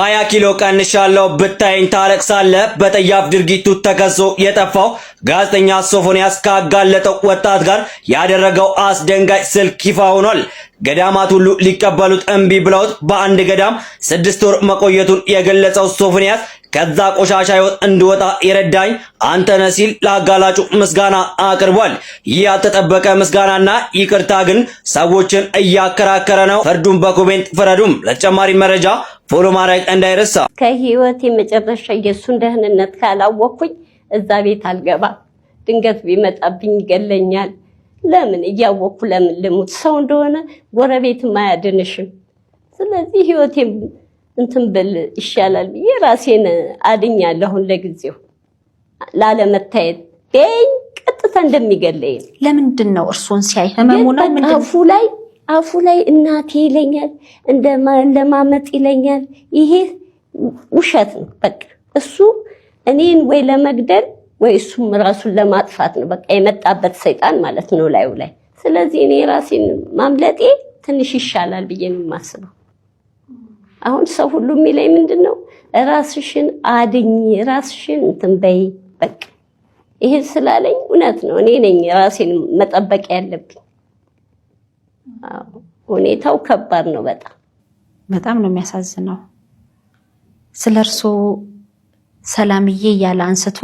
20 ኪሎ ቀንሻለሁ ብታይኝ ታለቅሳለህ። በጠያፍ ድርጊቱ ተከሶ የጠፋው ጋዜጠኛ ሶፎንያስ ካጋለጠው ወጣት ጋር ያደረገው አስደንጋጭ ስልክ ይፋ ሆኗል። ገዳማት ሁሉ ሊቀበሉት እምቢ ብለውት በአንድ ገዳም 6 ወር መቆየቱን የገለጸው ሶፎንያስ ከዛ ቆሻሻ ህይወት እንድወጣ የረዳኝ አንተ ነህ ሲል ለአጋላጩ ምስጋና አቅርቧል። ይህ ያልተጠበቀ ምስጋናና ይቅርታ ግን ሰዎችን እያከራከረ ነው። ፍርዱን በኮሜንት ፍረዱም። ለተጨማሪ መረጃ ፎሎ ማድረግ እንዳይረሳ። ከህይወት የመጨረሻ የሱን ደህንነት ካላወቅኩኝ እዛ ቤት አልገባም። ድንገት ቢመጣብኝ ይገለኛል። ለምን እያወቅኩ ለምን ልሙት? ሰው እንደሆነ ጎረቤትም አያድንሽም። ስለዚህ ህይወቴን እንትን ብል ይሻላል ብዬ ራሴን አድኛለሁ። ለጊዜው ላለመታየት ገኝ ቀጥታ እንደሚገለኝ። ለምንድን ነው እርሶን ሲያይ ህመሙ ነው? ምንድነው አፉ ላይ እናቴ ይለኛል፣ እንደማመጥ ይለኛል። ይሄ ውሸት ነው። በቃ እሱ እኔን ወይ ለመግደል ወይ እሱም ራሱን ለማጥፋት ነው። በቃ የመጣበት ሰይጣን ማለት ነው ላዩ ላይ። ስለዚህ እኔ ራሴን ማምለጤ ትንሽ ይሻላል ብዬ ነው የማስበው። አሁን ሰው ሁሉ የሚለኝ ምንድነው? ራስሽን አድኝ፣ ራስሽን እንትን በይ። በቃ ይሄ ስላለኝ እውነት ነው። እኔ ነኝ ራሴን መጠበቅ ያለብኝ። ሁኔታው ከባድ ነው። በጣም ነው የሚያሳዝነው። ስለርሶ ሰላምዬ እያለ አንስቶ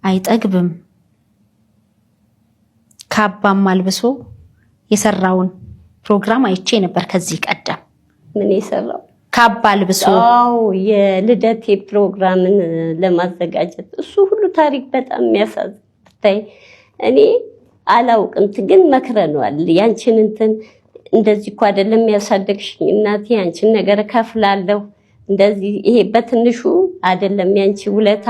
አይጠግብም። ካባም አልብሶ የሰራውን ፕሮግራም አይቼ ነበር ከዚህ ቀደም። ምን የሰራው? ካባ አልብሶ የልደቴ ፕሮግራምን ለማዘጋጀት እሱ ሁሉ ታሪክ በጣም የሚያሳዝን። እኔ አላውቅም ግን መክረነዋል። ያንቺን እንትን እንደዚህ እኮ አይደለም ያሳደግሽኝ እናቴ፣ ያንቺን ነገር ከፍላለሁ እንደዚህ። ይሄ በትንሹ አይደለም ያንቺ ውለታ።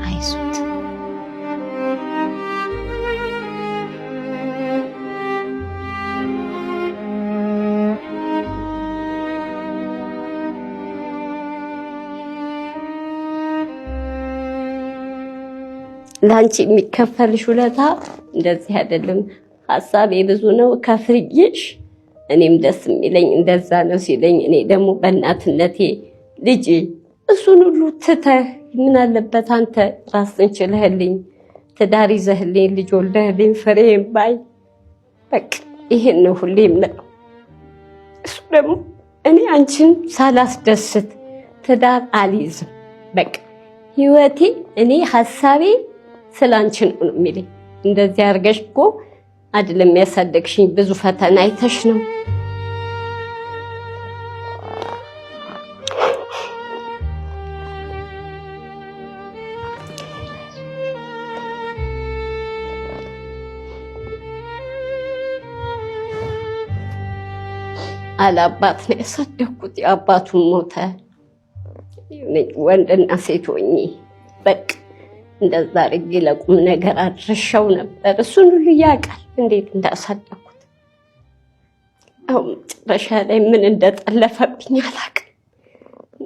አይዞት ላንቺ የሚከፈልሽ ውለታ እንደዚህ አይደለም። ሐሳቤ ብዙ ነው ከፍርዬሽ እኔም ደስ የሚለኝ እንደዛ ነው ሲለኝ፣ እኔ ደግሞ በእናትነቴ ልጅ እሱን ሁሉ ትተህ ምን አለበት አንተ ራስን ችለህልኝ ትዳር ይዘህልኝ ልጅ ወልደህልኝ ፍሬም ባይ። በቃ ይሄን ነው ሁሌ የምለው። እሱ ደግሞ እኔ አንቺን ሳላስደስት ትዳር አልይዝም። በቃ ህይወቴ እኔ ሐሳቤ ስላንቺ ነው የሚለኝ። እንደዚህ አድርገሽ እኮ አይደለም ያሳደግሽኝ፣ ብዙ ፈተና አይተሽ ነው። አላባት ነው ያሳደግኩት። የአባቱን ሞተ። ወንድና ሴት ሆኜ በቃ እንደዛ አድርጌ ለቁም ነገር አድርሻው ነበር። እሱን ሁሉ ያውቃል እንዴት እንዳሳደግኩት። አሁን መጨረሻ ላይ ምን እንደጠለፈብኝ አላውቅም።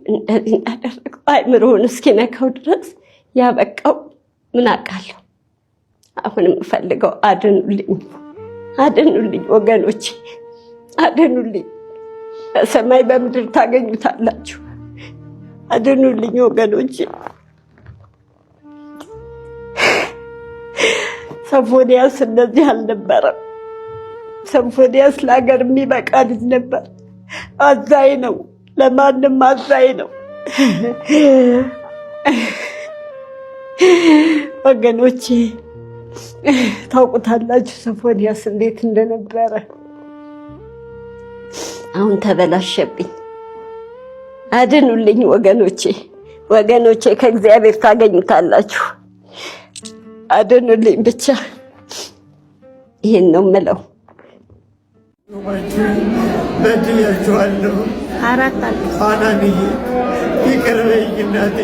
እንደዚህ እንዳደረገው አይምሮውን እስኪነካው ድረስ ያበቃው ምን አውቃለሁ። አሁን የምፈልገው አድኑልኝ ወገኖቼ፣ አድኑልኝ። በሰማይ በምድር ታገኙታላችሁ። አድኑልኝ ወገኖቼ። ሶፎንያስ እንደዚህ አልነበረም። ሶፎንያስ ለሀገር የሚበቃ ልጅ ነበር። አዛኝ ነው፣ ለማንም አዛኝ ነው። ወገኖቼ ታውቁታላችሁ ሶፎንያስ እንዴት እንደነበረ። አሁን ተበላሸብኝ። አድኑልኝ ወገኖቼ፣ ከእግዚአብሔር ታገኙታላችሁ። አድኑልኝ ብቻ፣ ይሄን ነው የምለው። በድያቸዋለሁ። ሐናንዬ ይቅር በይኝ እናቴ፣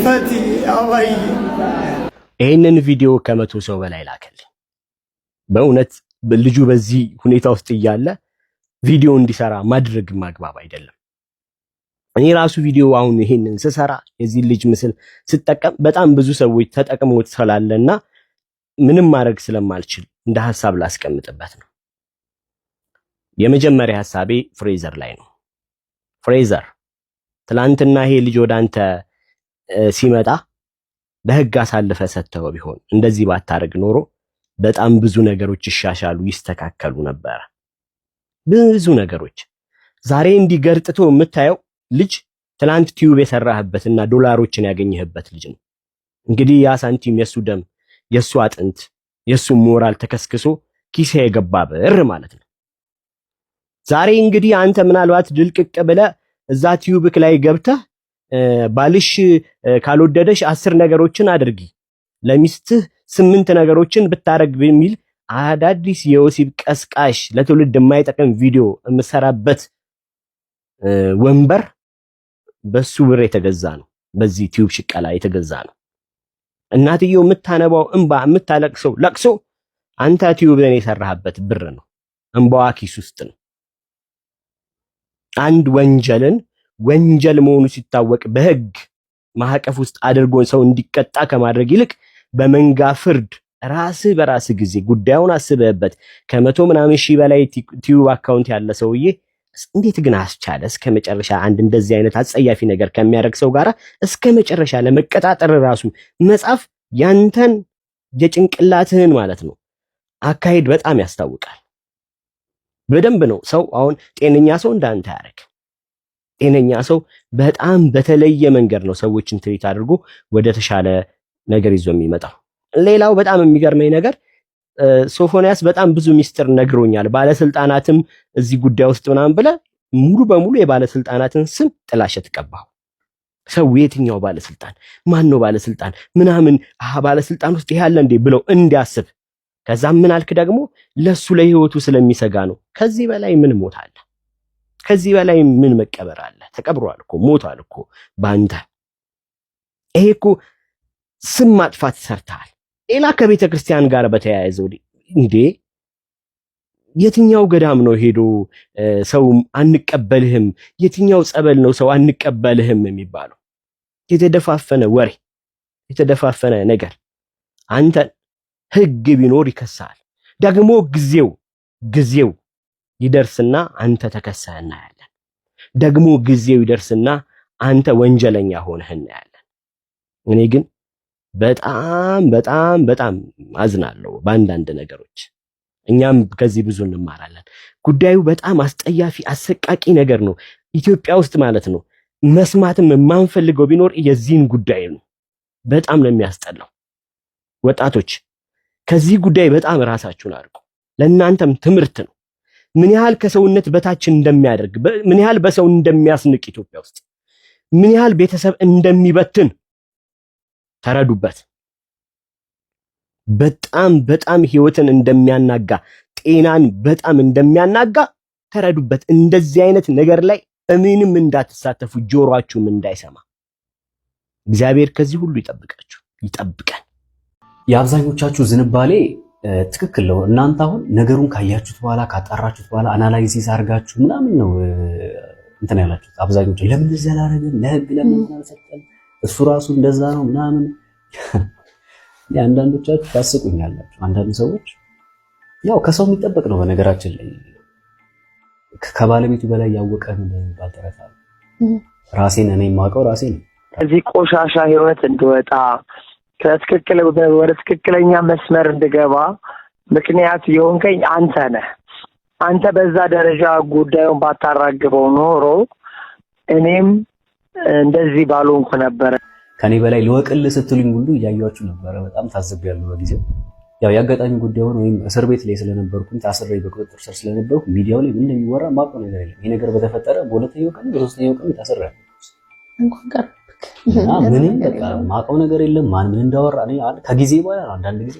ፈቲ አባዬ። ይህንን ቪዲዮ ከ100 ሰው በላይ ላከልኝ። በእውነት ልጁ በዚህ ሁኔታ ውስጥ እያለ ቪዲዮ እንዲሰራ ማድረግ ማግባብ አይደለም። እኔ ራሱ ቪዲዮ አሁን ይሄንን ስሰራ የዚህ ልጅ ምስል ስጠቀም በጣም ብዙ ሰዎች ተጠቅመውት ስላለና ምንም ማድረግ ስለማልችል እንደ ሐሳብ ላስቀምጥበት ነው። የመጀመሪያ ሐሳቤ ፍሬዘር ላይ ነው። ፍሬዘር ትላንትና ይሄ ልጅ ወደ አንተ ሲመጣ ለህግ አሳልፈ ሰጥተው ቢሆን እንደዚህ ባታረግ ኖሮ በጣም ብዙ ነገሮች ይሻሻሉ ይስተካከሉ ነበር። ብዙ ነገሮች ዛሬ እንዲገርጥቶ የምታየው ልጅ ትላንት ቲዩብ የሰራህበትና ዶላሮችን ያገኘህበት ልጅ ነው። እንግዲህ ያ ሳንቲም የሱ ደም የሱ አጥንት የሱ ሞራል ተከስክሶ ኪሴ የገባ ብር ማለት ነው። ዛሬ እንግዲህ አንተ ምናልባት ድልቅቅ ብለህ እዛ ቲዩብክ ላይ ገብተህ ባልሽ ካልወደደሽ 10 ነገሮችን አድርጊ ለሚስትህ 8 ነገሮችን ብታረግ በሚል አዳዲስ የወሲብ ቀስቃሽ ለትውልድ የማይጠቅም ቪዲዮ የምሰራበት ወንበር በሱ ብር የተገዛ ነው። በዚህ ቲዩብ ሽቀላ የተገዛ ነው። እናትየው የምታነባው እንባ የምታለቅሰው ለቅሶ አንተ ቲዩብ ላይ የሰራህበት ብር ነው። እንባዋ ኪስ ውስጥ ነው። አንድ ወንጀልን ወንጀል መሆኑ ሲታወቅ በህግ ማዕቀፍ ውስጥ አድርጎን ሰው እንዲቀጣ ከማድረግ ይልቅ በመንጋ ፍርድ ራስህ በራስህ ጊዜ ጉዳዩን አስበህበት ከመቶ ምናምን ሺህ በላይ ቲዩብ አካውንት ያለ ሰውዬ እንዴት ግን አስቻለ እስከ መጨረሻ አንድ እንደዚህ አይነት አጸያፊ ነገር ከሚያደርግ ሰው ጋር እስከ መጨረሻ ለመቀጣጠር ራሱ መጻፍ ያንተን የጭንቅላትህን ማለት ነው አካሄድ በጣም ያስታውቃል። በደንብ ነው ሰው አሁን ጤነኛ ሰው እንዳንተ ያደርግ። ጤነኛ ሰው በጣም በተለየ መንገድ ነው ሰዎችን ትሪት አድርጎ ወደ ተሻለ ነገር ይዞ የሚመጣው። ሌላው በጣም የሚገርመኝ ነገር ሶፎንያስ በጣም ብዙ ሚስጥር ነግሮኛል፣ ባለስልጣናትም እዚህ ጉዳይ ውስጥ ምናምን ብለህ ሙሉ በሙሉ የባለስልጣናትን ስም ጥላሸት ቀባው። ሰው የትኛው ባለስልጣን ማን ነው ባለስልጣን ምናምን ባለስልጣን ውስጥ ያለ እንዴ ብለው እንዲያስብ። ከዛም ምን አልክ ደግሞ ለሱ ለህይወቱ ስለሚሰጋ ነው። ከዚህ በላይ ምን ሞት አለ? ከዚህ በላይ ምን መቀበር አለ? ተቀብሯል እኮ ሞቷል እኮ ባንተ። ይሄ እኮ ስም ማጥፋት ሰርተሃል። ሌላ ከቤተ ክርስቲያን ጋር በተያያዘው እንዴ የትኛው ገዳም ነው ሄዶ ሰው አንቀበልህም፣ የትኛው ጸበል ነው ሰው አንቀበልህም የሚባለው? የተደፋፈነ ወሬ፣ የተደፋፈነ ነገር። አንተ ህግ ቢኖር ይከሳል። ደግሞ ጊዜው ይደርስና አንተ ተከሰህ እናያለን። ደግሞ ጊዜው ይደርስና አንተ ወንጀለኛ ሆነህ እናያለን። እኔ ግን በጣም በጣም በጣም አዝናለሁ በአንዳንድ ነገሮች። እኛም ከዚህ ብዙ እንማራለን። ጉዳዩ በጣም አስጠያፊ አሰቃቂ ነገር ነው። ኢትዮጵያ ውስጥ ማለት ነው መስማትም የማንፈልገው ቢኖር የዚህን ጉዳይ ነው። በጣም ነው የሚያስጠላው። ወጣቶች ከዚህ ጉዳይ በጣም ራሳችሁን አርቁ። ለእናንተም ትምህርት ነው። ምን ያህል ከሰውነት በታች እንደሚያደርግ፣ ምን ያህል በሰው እንደሚያስንቅ፣ ኢትዮጵያ ውስጥ ምን ያህል ቤተሰብ እንደሚበትን ተረዱበት። በጣም በጣም ህይወትን እንደሚያናጋ፣ ጤናን በጣም እንደሚያናጋ ተረዱበት። እንደዚህ አይነት ነገር ላይ እምንም እንዳትሳተፉ፣ ጆሮአችሁም እንዳይሰማ። እግዚአብሔር ከዚህ ሁሉ ይጠብቃችሁ፣ ይጠብቀን። የአብዛኞቻችሁ ዝንባሌ ትክክል ነው። እናንተ አሁን ነገሩን ካያችሁት በኋላ ካጣራችሁት በኋላ አናላይሲስ አድርጋችሁ ምናምን ነው እንትን ያላችሁት። አብዛኞቹ ለምን እንደዛ አላደረገም፣ ለህግ ለምን አልሰጠም፣ እሱ ራሱ እንደዛ ነው ምናምን። የአንዳንዶቻችሁ ታስቁኛላችሁ። አንዳንድ ሰዎች ያው ከሰው የሚጠበቅ ነው። በነገራችን ላይ ከባለቤቱ በላይ ያወቀ ምን ባልተረታ ራሴን እኔ የማውቀው ራሴ ነው። እዚህ ቆሻሻ ህይወት እንድወጣ ወደ ትክክለኛ መስመር እንድገባ ምክንያት የሆንከኝ አንተ ነህ። አንተ በዛ ደረጃ ጉዳዩን ባታራግበው ኖሮ እኔም እንደዚህ ባልሆንኩ ነበረ። ከኔ በላይ ልወቅልህ ስትሉኝ ሁሉ እያያችሁ ነበረ። በጣም ታዝቤያለሁ በጊዜው። ያው ያጋጣሚ ጉዳዩን ወይም እስር ቤት ላይ ስለነበርኩኝ ታስሬ በቁጥጥር ስር ስለነበርኩ ሚዲያው ላይ ምን እንደሚወራ ማውቀው ነገር የለም። ይሄ ነገር በተፈጠረ በሁለተኛው ቀን በሶስተኛው ቀን ታስሬያለሁ። እንኳን ቀርብክ ምንም በቃ ማውቀው ነገር የለም። ማን ምን እንዳወራ እኔ ከጊዜ በኋላ አንዳንድ ጊዜ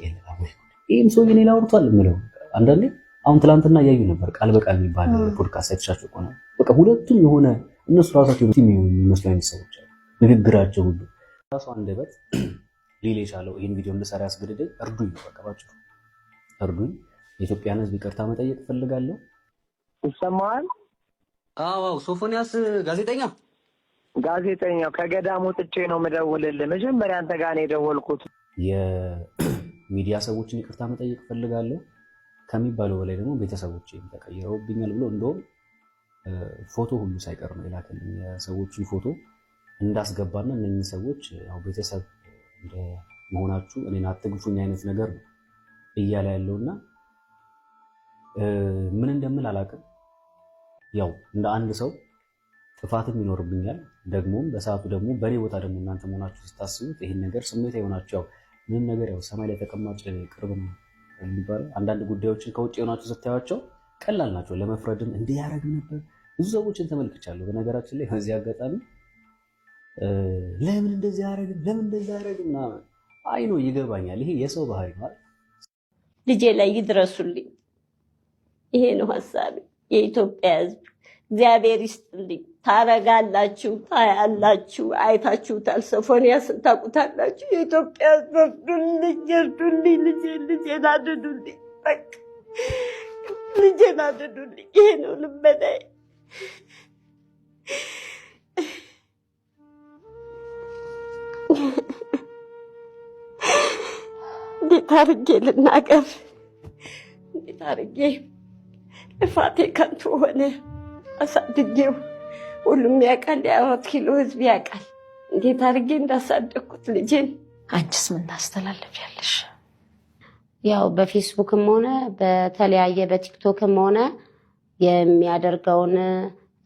ይሄም ሰው ሌላ አውርቷል የምለው አንዳንዴ። አሁን ትላንትና እያዩ ነበር ቃል በቃል የሚባል ፖድካስት አይተሻቸው ከሆነ በቃ ሁለቱም የሆነ እነሱ ራሳቸው የሚመስሉ አይነት ሰዎች አሉ። ንግግራቸው ሁሉ ራሱ አንደበት ሊል የቻለው ይህን ቪዲዮ እንድሰራ ያስገድደኝ እርዱኝ፣ በቃ ባጭሩ እርዱኝ። የኢትዮጵያን ሕዝብ ይቅርታ መጠየቅ እፈልጋለሁ። ይሰማል? አዎ ሶፎንያስ ጋዜጠኛው ከገዳም ወጥቼ ነው የምደውልልህ። መጀመሪያ አንተ ጋር ነው የደወልኩት። የሚዲያ ሰዎችን ይቅርታ መጠየቅ እፈልጋለሁ። ከሚባለው በላይ ደግሞ ቤተሰቦቼ ተቀይረውብኛል ብሎ እንደውም ፎቶ ሁሉ ሳይቀር ነው የላከልኝ የሰዎችን ፎቶ እንዳስገባና እነኚህ ሰዎች ያው ቤተሰብ እንደ መሆናችሁ እኔን አትግፉኝ አይነት ነገር ነው እያለ ያለውና ምን እንደምል አላውቅም። ያው እንደ አንድ ሰው ጥፋትም ይኖርብኛል። ደግሞም በሰዓቱ ደግሞ በኔ ቦታ ደግሞ እናንተ መሆናችሁ ስታስቡት ይሄን ነገር ስሜት የሆናችሁ ያው ምንም ነገር ያው ሰማይ ላይ ተቀማጭ ቅርብ ነው የሚባለው አንዳንድ ጉዳዮችን ከውጭ የሆናችሁ ስታያቸው ቀላል ናቸው ለመፍረድም እንዲህ ያደርግ ነበር። ብዙ ሰዎችን ተመልክቻለሁ። በነገራችን ላይ በዚህ አጋጣሚ ለምን እንደዚህ ያደርግ ለምን እንደዚህ ያደርግ ምናምን አይኖ ይገባኛል። ይሄ የሰው ባህሪ ነው። ልጄ ላይ ይድረሱልኝ። ይሄ ነው ሐሳቤ። የኢትዮጵያ ሕዝብ እግዚአብሔር ይስጥልኝ። ታረጋላችሁ፣ ታያላችሁ፣ አይታችሁታል። ሶፎንያስን ታውቁታላችሁ። የኢትዮጵያ ሕዝብ እርዱልኝ፣ እርዱልኝ፣ ልጄን አድኑልኝ። በቃ ልጄን አድኑልኝ። ይሄ ነው ልመናዬ። እንዴት አድርጌ ልናገር? እንዴት አድርጌ ልፋቴ ከንቱ ሆነ? አሳድጌው ሁሉም ያውቃል፣ የ4 ኪሎ ህዝብ ያውቃል እንዴት አድርጌ እንዳሳደግኩት ልጄን። አንቺስ ምን ታስተላልፊያለሽ? ያው በፌስቡክም ሆነ በተለያየ በቲክቶክም ሆነ የሚያደርገውን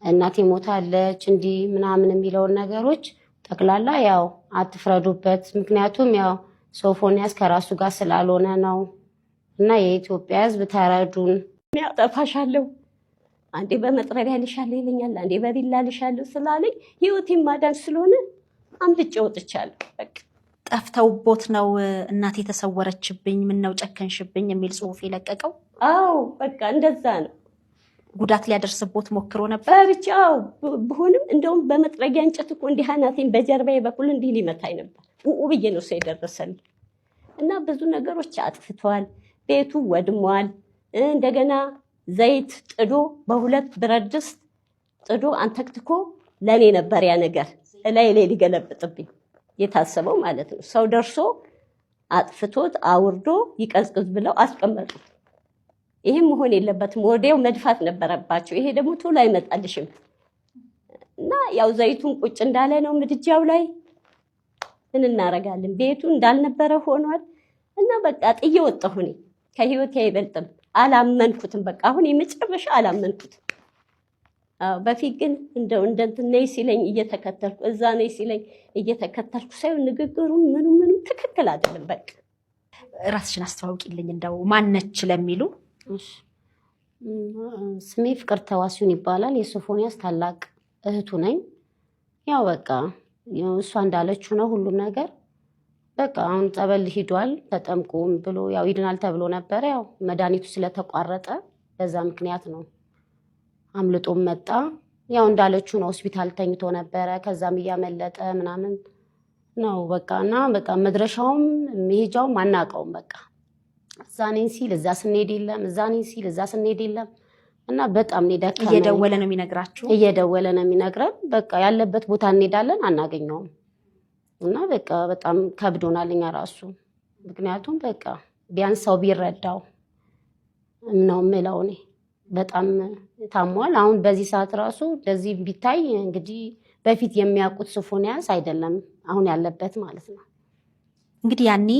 እናቴ ሞታለች እንዲህ ምናምን የሚለውን ነገሮች ጠቅላላ ያው አትፍረዱበት። ምክንያቱም ያው ሶፎንያስ ከራሱ ጋር ስላልሆነ ነው። እና የኢትዮጵያ ህዝብ ተረዱን። ያጠፋሻለሁ፣ አንዴ በመጥረቢያ ልሻለሁ ይለኛል፣ አንዴ በቢላ ልሻለሁ ስላለኝ ህይወቴን ማዳን ስለሆነ አምልጬ ወጥቻለሁ። በቃ ጠፍተውቦት ነው እናቴ ተሰወረችብኝ፣ ምን ነው ጨከንሽብኝ የሚል ጽሁፍ የለቀቀው? አዎ በቃ እንደዛ ነው። ጉዳት ሊያደርስቦት ሞክሮ ነበር? ፈርቻው ብሆንም እንደውም በመጥረጊያ እንጨት እኮ እንዲህ አናቴን በጀርባዬ በኩል እንዲህ ሊመታኝ ነበር። ብዬ ነው ሰው የደረሰልኝ። እና ብዙ ነገሮች አጥፍቷል። ቤቱ ወድሟል። እንደገና ዘይት ጥዶ በ2 ብረት ድስት ጥዶ አንተክትኮ ለኔ ነበር ያ ነገር ላይ ሊገለብጥብኝ የታሰበው ማለት ነው። ሰው ደርሶ አጥፍቶት አውርዶ ይቀዝቅዝ ብለው አስቀመጡት። ይሄም መሆን የለበትም፣ ወዲያው መድፋት ነበረባቸው። ይሄ ደግሞ ቶሎ አይመጣልሽም። እና ያው ዘይቱን ቁጭ እንዳለ ነው ምድጃው ላይ። ምን እናረጋለን? ቤቱ እንዳልነበረ ሆኗል። እና በቃ ጥዬ ወጣሁ። እኔ ከህይወቴ አይበልጥም። አላመንኩትም። በቃ አሁን የመጨረሻ አላመንኩትም። በፊት ግን እንደው እንደንትን ነይ ሲለኝ እየተከተልኩ እዛ ነይ ሲለኝ እየተከተልኩ ሳይሆን ንግግሩ ምኑ ትክክል አይደለም። በቃ ራስሽን አስተዋውቂልኝ እንደው ማነች ለሚሉ። ስሜ ፍቅርተ ዋሲሁን ይባላል። የሶፎንያስ ታላቅ እህቱ ነኝ። ያው በቃ እሷ እንዳለችው ነው ሁሉም ነገር። በቃ አሁን ጸበል ሂዷል ተጠምቁም ብሎ ያው ይድናል ተብሎ ነበረ። ያው መድኃኒቱ ስለተቋረጠ በዛ ምክንያት ነው አምልጦም መጣ። ያው እንዳለችው ነው ሆስፒታል ተኝቶ ነበረ። ከዛም እያመለጠ ምናምን ነው በቃ። እና በቃ መድረሻውም መሄጃውም አናውቀውም። በቃ እዛ ነኝ ሲል እዛ ስንሄድ የለም፣ እዛ ነኝ ሲል እዛ ስንሄድ የለም። እና በጣም ነው ደካማ። እየደወለ ነው የሚነግራችሁ? እየደወለ ነው የሚነግረን። በቃ ያለበት ቦታ እንሄዳለን አናገኘውም። እና በቃ በጣም ከብዶናል እኛ ራሱ። ምክንያቱም በቃ ቢያንስ ሰው ቢረዳው ነው የምለው እኔ። በጣም ታሟል። አሁን በዚህ ሰዓት ራሱ ለዚህ ቢታይ እንግዲህ በፊት የሚያውቁት ሶፎንያስ አይደለም አሁን ያለበት ማለት ነው። እንግዲህ ያኔ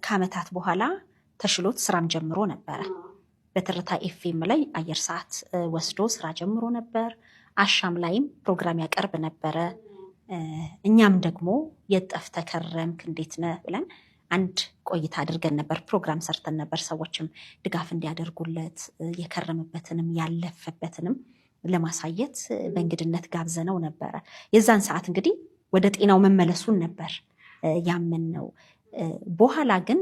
ከዓመታት በኋላ ተሽሎት ስራም ጀምሮ ነበረ። በትርታ ኤፍኤም ላይ አየር ሰዓት ወስዶ ስራ ጀምሮ ነበር። አሻም ላይም ፕሮግራም ያቀርብ ነበረ። እኛም ደግሞ የት ጠፍተህ ከረምክ እንዴት ነህ ብለን አንድ ቆይታ አድርገን ነበር። ፕሮግራም ሰርተን ነበር። ሰዎችም ድጋፍ እንዲያደርጉለት የከረምበትንም ያለፈበትንም ለማሳየት በእንግድነት ጋብዘነው ነበረ። የዛን ሰዓት እንግዲህ ወደ ጤናው መመለሱን ነበር ያመን ነው። በኋላ ግን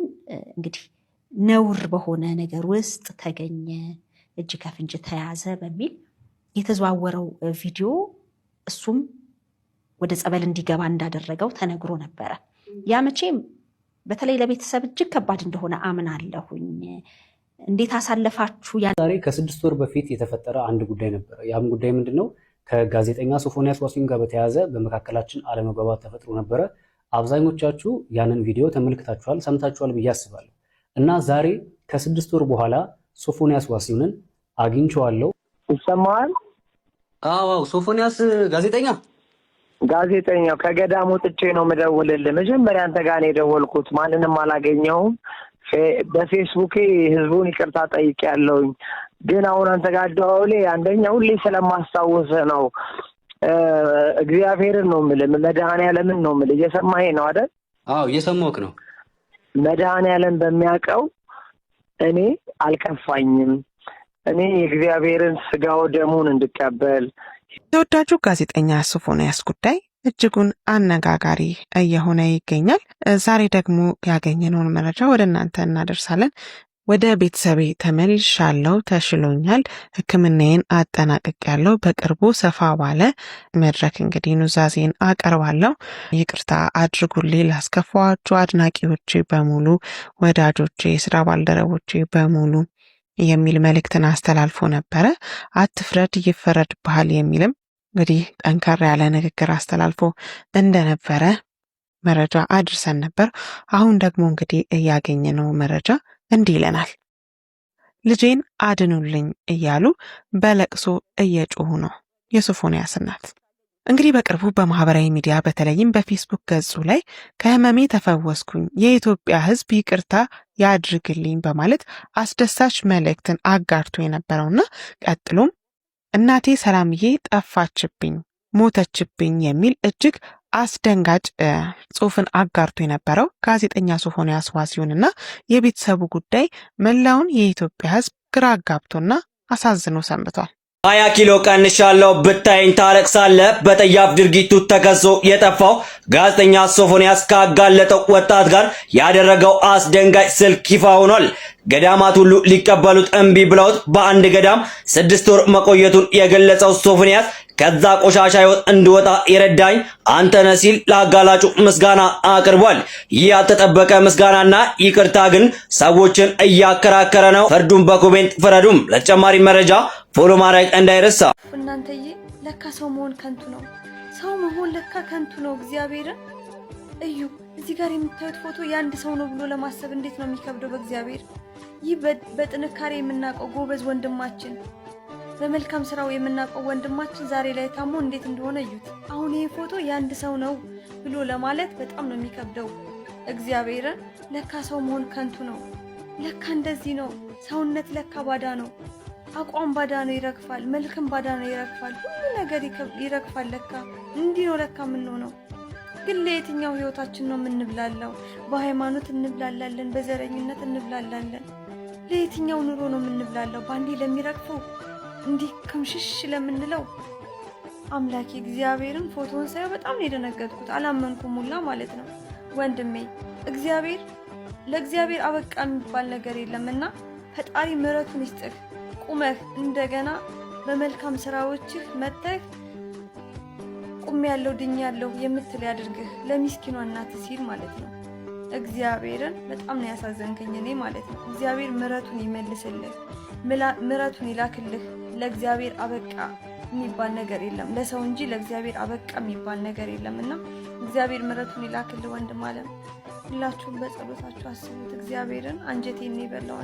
እንግዲህ ነውር በሆነ ነገር ውስጥ ተገኘ፣ እጅ ከፍንጅ ተያዘ በሚል የተዘዋወረው ቪዲዮ እሱም ወደ ጸበል እንዲገባ እንዳደረገው ተነግሮ ነበረ። ያ መቼም በተለይ ለቤተሰብ እጅግ ከባድ እንደሆነ አምናለሁኝ። እንዴት አሳለፋችሁ? ዛሬ ከ6 ወር በፊት የተፈጠረ አንድ ጉዳይ ነበረ። ያም ጉዳይ ምንድን ነው? ከጋዜጠኛ ሶፎንያስ ዋሲሁን ጋር በተያያዘ በመካከላችን አለመግባባት ተፈጥሮ ነበረ። አብዛኞቻችሁ ያንን ቪዲዮ ተመልክታችኋል፣ ሰምታችኋል ብዬ አስባለሁ። እና ዛሬ ከ6 ወር በኋላ ሶፎንያስ ዋሲሁንን አግኝቼዋለሁ። ይሰማዋል? አዎ ሶፎንያስ ጋዜጠኛው ከገዳም ወጥቼ ነው የምደውልልህ። መጀመሪያ አንተ ጋር ነው የደወልኩት። ማንንም አላገኘሁም። በፌስቡክ ህዝቡን ይቅርታ ጠይቄያለሁኝ። ግን አሁን አንተ ጋር ደውሌ አንደኛ ሁሌ ስለማስታውስ ነው። እግዚአብሔርን ነው የምልህ፣ መድኃኔዓለምን ነው የምልህ። እየሰማኸኝ ነው አይደል? አዎ እየሰማሁህ ነው። መድኃኔዓለም በሚያውቀው እኔ አልከፋኝም። እኔ የእግዚአብሔርን ስጋው ደሙን እንድቀበል። ተወዳጁ ጋዜጠኛ ሶፎንያስ ጉዳይ እጅጉን አነጋጋሪ እየሆነ ይገኛል። ዛሬ ደግሞ ያገኘነውን መረጃ ወደ እናንተ እናደርሳለን። ወደ ቤተሰቤ ተመልሻለሁ፣ ተሽሎኛል፣ ሕክምናዬን አጠናቅቄያለሁ። በቅርቡ ሰፋ ባለ መድረክ እንግዲህ ኑዛዜን አቀርባለሁ። ይቅርታ አድርጉልኝ ላስከፋኋችሁ አድናቂዎቼ በሙሉ፣ ወዳጆቼ፣ የስራ ባልደረቦቼ በሙሉ የሚል መልእክትን አስተላልፎ ነበረ። አትፍረድ ይፈረድብሃል የሚልም እንግዲህ ጠንከር ያለ ንግግር አስተላልፎ እንደነበረ መረጃ አድርሰን ነበር። አሁን ደግሞ እንግዲህ እያገኘነው መረጃ እንዲህ ይለናል። ልጄን አድኑልኝ እያሉ በለቅሶ እየጮሁ ነው የሶፎንያስ እናት። እንግዲህ በቅርቡ በማህበራዊ ሚዲያ በተለይም በፌስቡክ ገጹ ላይ ከህመሜ ተፈወስኩኝ፣ የኢትዮጵያ ሕዝብ ይቅርታ ያድርግልኝ በማለት አስደሳች መልእክትን አጋርቶ የነበረውና ቀጥሎም እናቴ ሰላምዬ ጠፋችብኝ፣ ሞተችብኝ የሚል እጅግ አስደንጋጭ ጽሑፍን አጋርቶ የነበረው ጋዜጠኛ ሶፎንያስ ዋሲሁንና የቤተሰቡ ጉዳይ መላውን የኢትዮጵያ ሕዝብ ግራ አጋብቶና አሳዝኖ ሰንብቷል። 20 ኪሎ ቀንሻለሁ ብታይኝ ታለቅሳለህ በጠያፍ ድርጊቱ ተከሶ የጠፋው ጋዜጠኛ ሶፎንያስ ካጋለጠው ወጣት ጋር ያደረገው አስደንጋጭ ስልክ ይፋ ሆኗል። ገዳማት ሁሉ ሊቀበሉት እምቢ ብለውት በአንድ ገዳም 6 ወር መቆየቱን የገለጸው ሶፎንያስ ከዛ ቆሻሻ ህይወት እንድወጣ የረዳኝ አንተ ነህ ሲል ለአጋላጩ ምስጋና አቅርቧል። ይህ ያልተጠበቀ ምስጋናና ይቅርታ ግን ሰዎችን እያከራከረ ነው። ፍርዱን በኮሜንት ፍረዱም። ለተጨማሪ መረጃ ፎሎ ማድረግ እንዳይረሳ። እናንተዬ ለካ ሰው መሆን ከንቱ ነው። ሰው መሆን ለካ ከንቱ ነው። እግዚአብሔርን እዩ። እዚህ ጋር የምታዩት ፎቶ የአንድ ሰው ነው ብሎ ለማሰብ እንዴት ነው የሚከብደው በእግዚአብሔር። ይህ በጥንካሬ የምናውቀው ጎበዝ ወንድማችን፣ በመልካም ስራው የምናውቀው ወንድማችን ዛሬ ላይ ታሞ እንዴት እንደሆነ እዩት። አሁን ይሄ ፎቶ የአንድ ሰው ነው ብሎ ለማለት በጣም ነው የሚከብደው። እግዚአብሔርን ለካ ሰው መሆን ከንቱ ነው። ለካ እንደዚህ ነው። ሰውነት ለካ ባዳ ነው። አቋም ባዳ ነው፣ ይረግፋል። መልክም ባዳ ነው፣ ይረግፋል። ሁሉ ነገር ይረግፋል። ለካ እንዲህ ነው ለካ የምንሆነው። ግን ለየትኛው ህይወታችን ነው የምንብላለው? በሃይማኖት እንብላላለን፣ በዘረኝነት እንብላላለን። ለየትኛው ኑሮ ነው የምንብላለው? ባንዴ ለሚረግፈው እንዲህ ከምሽሽ ለምንለው አምላኬ እግዚአብሔርን ፎቶን ሳየው በጣም ነው የደነገጥኩት። አላመንኩም ሁላ ማለት ነው። ወንድሜ ለእግዚአብሔር አበቃ የሚባል ነገር የለምና ፈጣሪ ምሕረቱን ይስጥህ። ቁመህ እንደገና በመልካም ስራዎችህ መተህ ቁም ያለው ድኝ ያለው የምትል ያድርግህ። ለሚስኪኗ እናት ሲል ማለት ነው። እግዚአብሔርን በጣም ነው ያሳዘንከኝ እኔ ማለት ነው። እግዚአብሔር ምሕረቱን ይመልስልህ፣ ምሕረቱን ይላክልህ። ለእግዚአብሔር አበቃ የሚባል ነገር የለም፣ ለሰው እንጂ ለእግዚአብሔር አበቃ የሚባል ነገር የለምና እግዚአብሔር ምሕረቱን ይላክልህ ወንድም አለም። ሁላችሁም በጸሎታችሁ አስቡት። እግዚአብሔርን አንጀቴን ይበላው።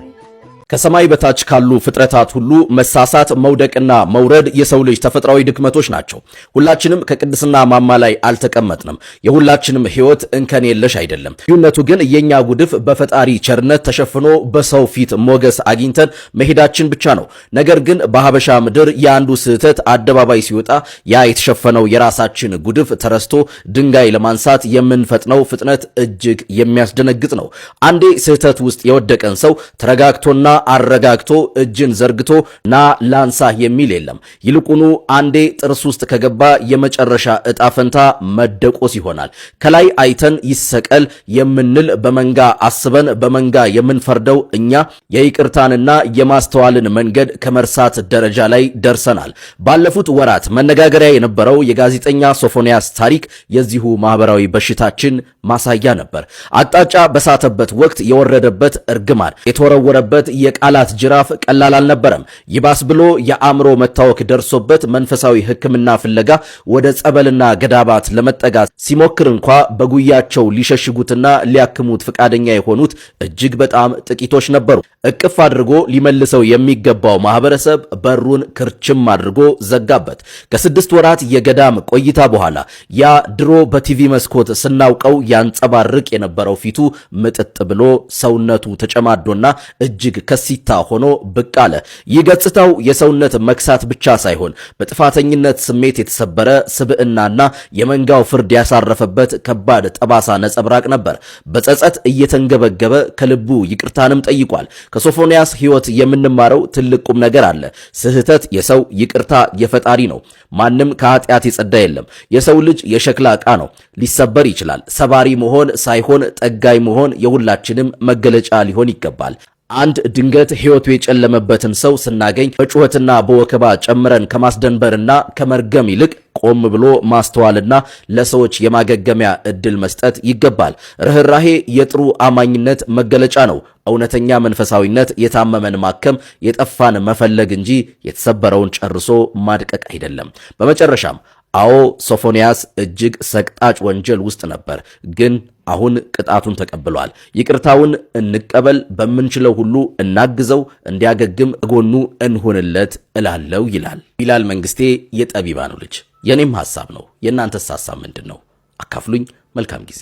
ከሰማይ በታች ካሉ ፍጥረታት ሁሉ መሳሳት፣ መውደቅና መውረድ የሰው ልጅ ተፈጥሯዊ ድክመቶች ናቸው። ሁላችንም ከቅድስና ማማ ላይ አልተቀመጥንም። የሁላችንም ሕይወት እንከን የለሽ አይደለም። ልዩነቱ ግን የኛ ጉድፍ በፈጣሪ ቸርነት ተሸፍኖ በሰው ፊት ሞገስ አግኝተን መሄዳችን ብቻ ነው። ነገር ግን በሀበሻ ምድር የአንዱ ስህተት አደባባይ ሲወጣ ያ የተሸፈነው የራሳችን ጉድፍ ተረስቶ ድንጋይ ለማንሳት የምንፈጥነው ፍጥነት እጅግ የሚያስደነግጥ ነው። አንዴ ስህተት ውስጥ የወደቀን ሰው ተረጋግቶና አረጋግቶ እጅን ዘርግቶ ና ላንሳ የሚል የለም። ይልቁኑ አንዴ ጥርስ ውስጥ ከገባ የመጨረሻ እጣ ፈንታ መደቆስ ይሆናል። ከላይ አይተን ይሰቀል የምንል በመንጋ አስበን በመንጋ የምንፈርደው እኛ የይቅርታንና የማስተዋልን መንገድ ከመርሳት ደረጃ ላይ ደርሰናል። ባለፉት ወራት መነጋገሪያ የነበረው የጋዜጠኛ ሶፎንያስ ታሪክ የዚሁ ማህበራዊ በሽታችን ማሳያ ነበር። አቅጣጫ በሳተበት ወቅት የወረደበት እርግማን፣ የተወረወረበት የቃላት ጅራፍ ቀላል አልነበረም። ይባስ ብሎ የአእምሮ መታወክ ደርሶበት መንፈሳዊ ሕክምና ፍለጋ ወደ ጸበልና ገዳባት ለመጠጋት ሲሞክር እንኳ በጉያቸው ሊሸሽጉትና ሊያክሙት ፈቃደኛ የሆኑት እጅግ በጣም ጥቂቶች ነበሩ። እቅፍ አድርጎ ሊመልሰው የሚገባው ማህበረሰብ በሩን ክርችም አድርጎ ዘጋበት። ከ6 ወራት የገዳም ቆይታ በኋላ ያ ድሮ በቲቪ መስኮት ስናውቀው ያንጸባርቅ የነበረው ፊቱ ምጥጥ ብሎ ሰውነቱ ተጨማዶና እጅግ ከሲታ ሆኖ ብቅ አለ። ይህ ገጽታው የሰውነት መክሳት ብቻ ሳይሆን በጥፋተኝነት ስሜት የተሰበረ ስብዕናና የመንጋው ፍርድ ያሳረፈበት ከባድ ጠባሳ ነጸብራቅ ነበር። በጸጸት እየተንገበገበ ከልቡ ይቅርታንም ጠይቋል። ከሶፎንያስ ሕይወት የምንማረው ትልቅ ቁም ነገር አለ። ስህተት የሰው ይቅርታ የፈጣሪ ነው። ማንም ከኃጢአት የጸዳ የለም። የሰው ልጅ የሸክላ ዕቃ ነው። ሊሰበር ይችላል። ሰባሪ መሆን ሳይሆን ጠጋይ መሆን የሁላችንም መገለጫ ሊሆን ይገባል። አንድ ድንገት ሕይወቱ የጨለመበትን ሰው ስናገኝ በጩኸትና በወከባ ጨምረን ከማስደንበርና ከመርገም ይልቅ ቆም ብሎ ማስተዋልና ለሰዎች የማገገሚያ እድል መስጠት ይገባል። ርህራሄ የጥሩ አማኝነት መገለጫ ነው። እውነተኛ መንፈሳዊነት የታመመን ማከም፣ የጠፋን መፈለግ እንጂ የተሰበረውን ጨርሶ ማድቀቅ አይደለም። በመጨረሻም አዎ ሶፎንያስ እጅግ ሰቅጣጭ ወንጀል ውስጥ ነበር፣ ግን አሁን ቅጣቱን ተቀብሏል። ይቅርታውን እንቀበል፣ በምንችለው ሁሉ እናግዘው፣ እንዲያገግም እጎኑ እንሆንለት እላለው ይላል ቢላል መንግስቴ የጠቢባኑ ልጅ። የኔም ሐሳብ ነው። የእናንተስ ሐሳብ ምንድነው? አካፍሉኝ። መልካም ጊዜ።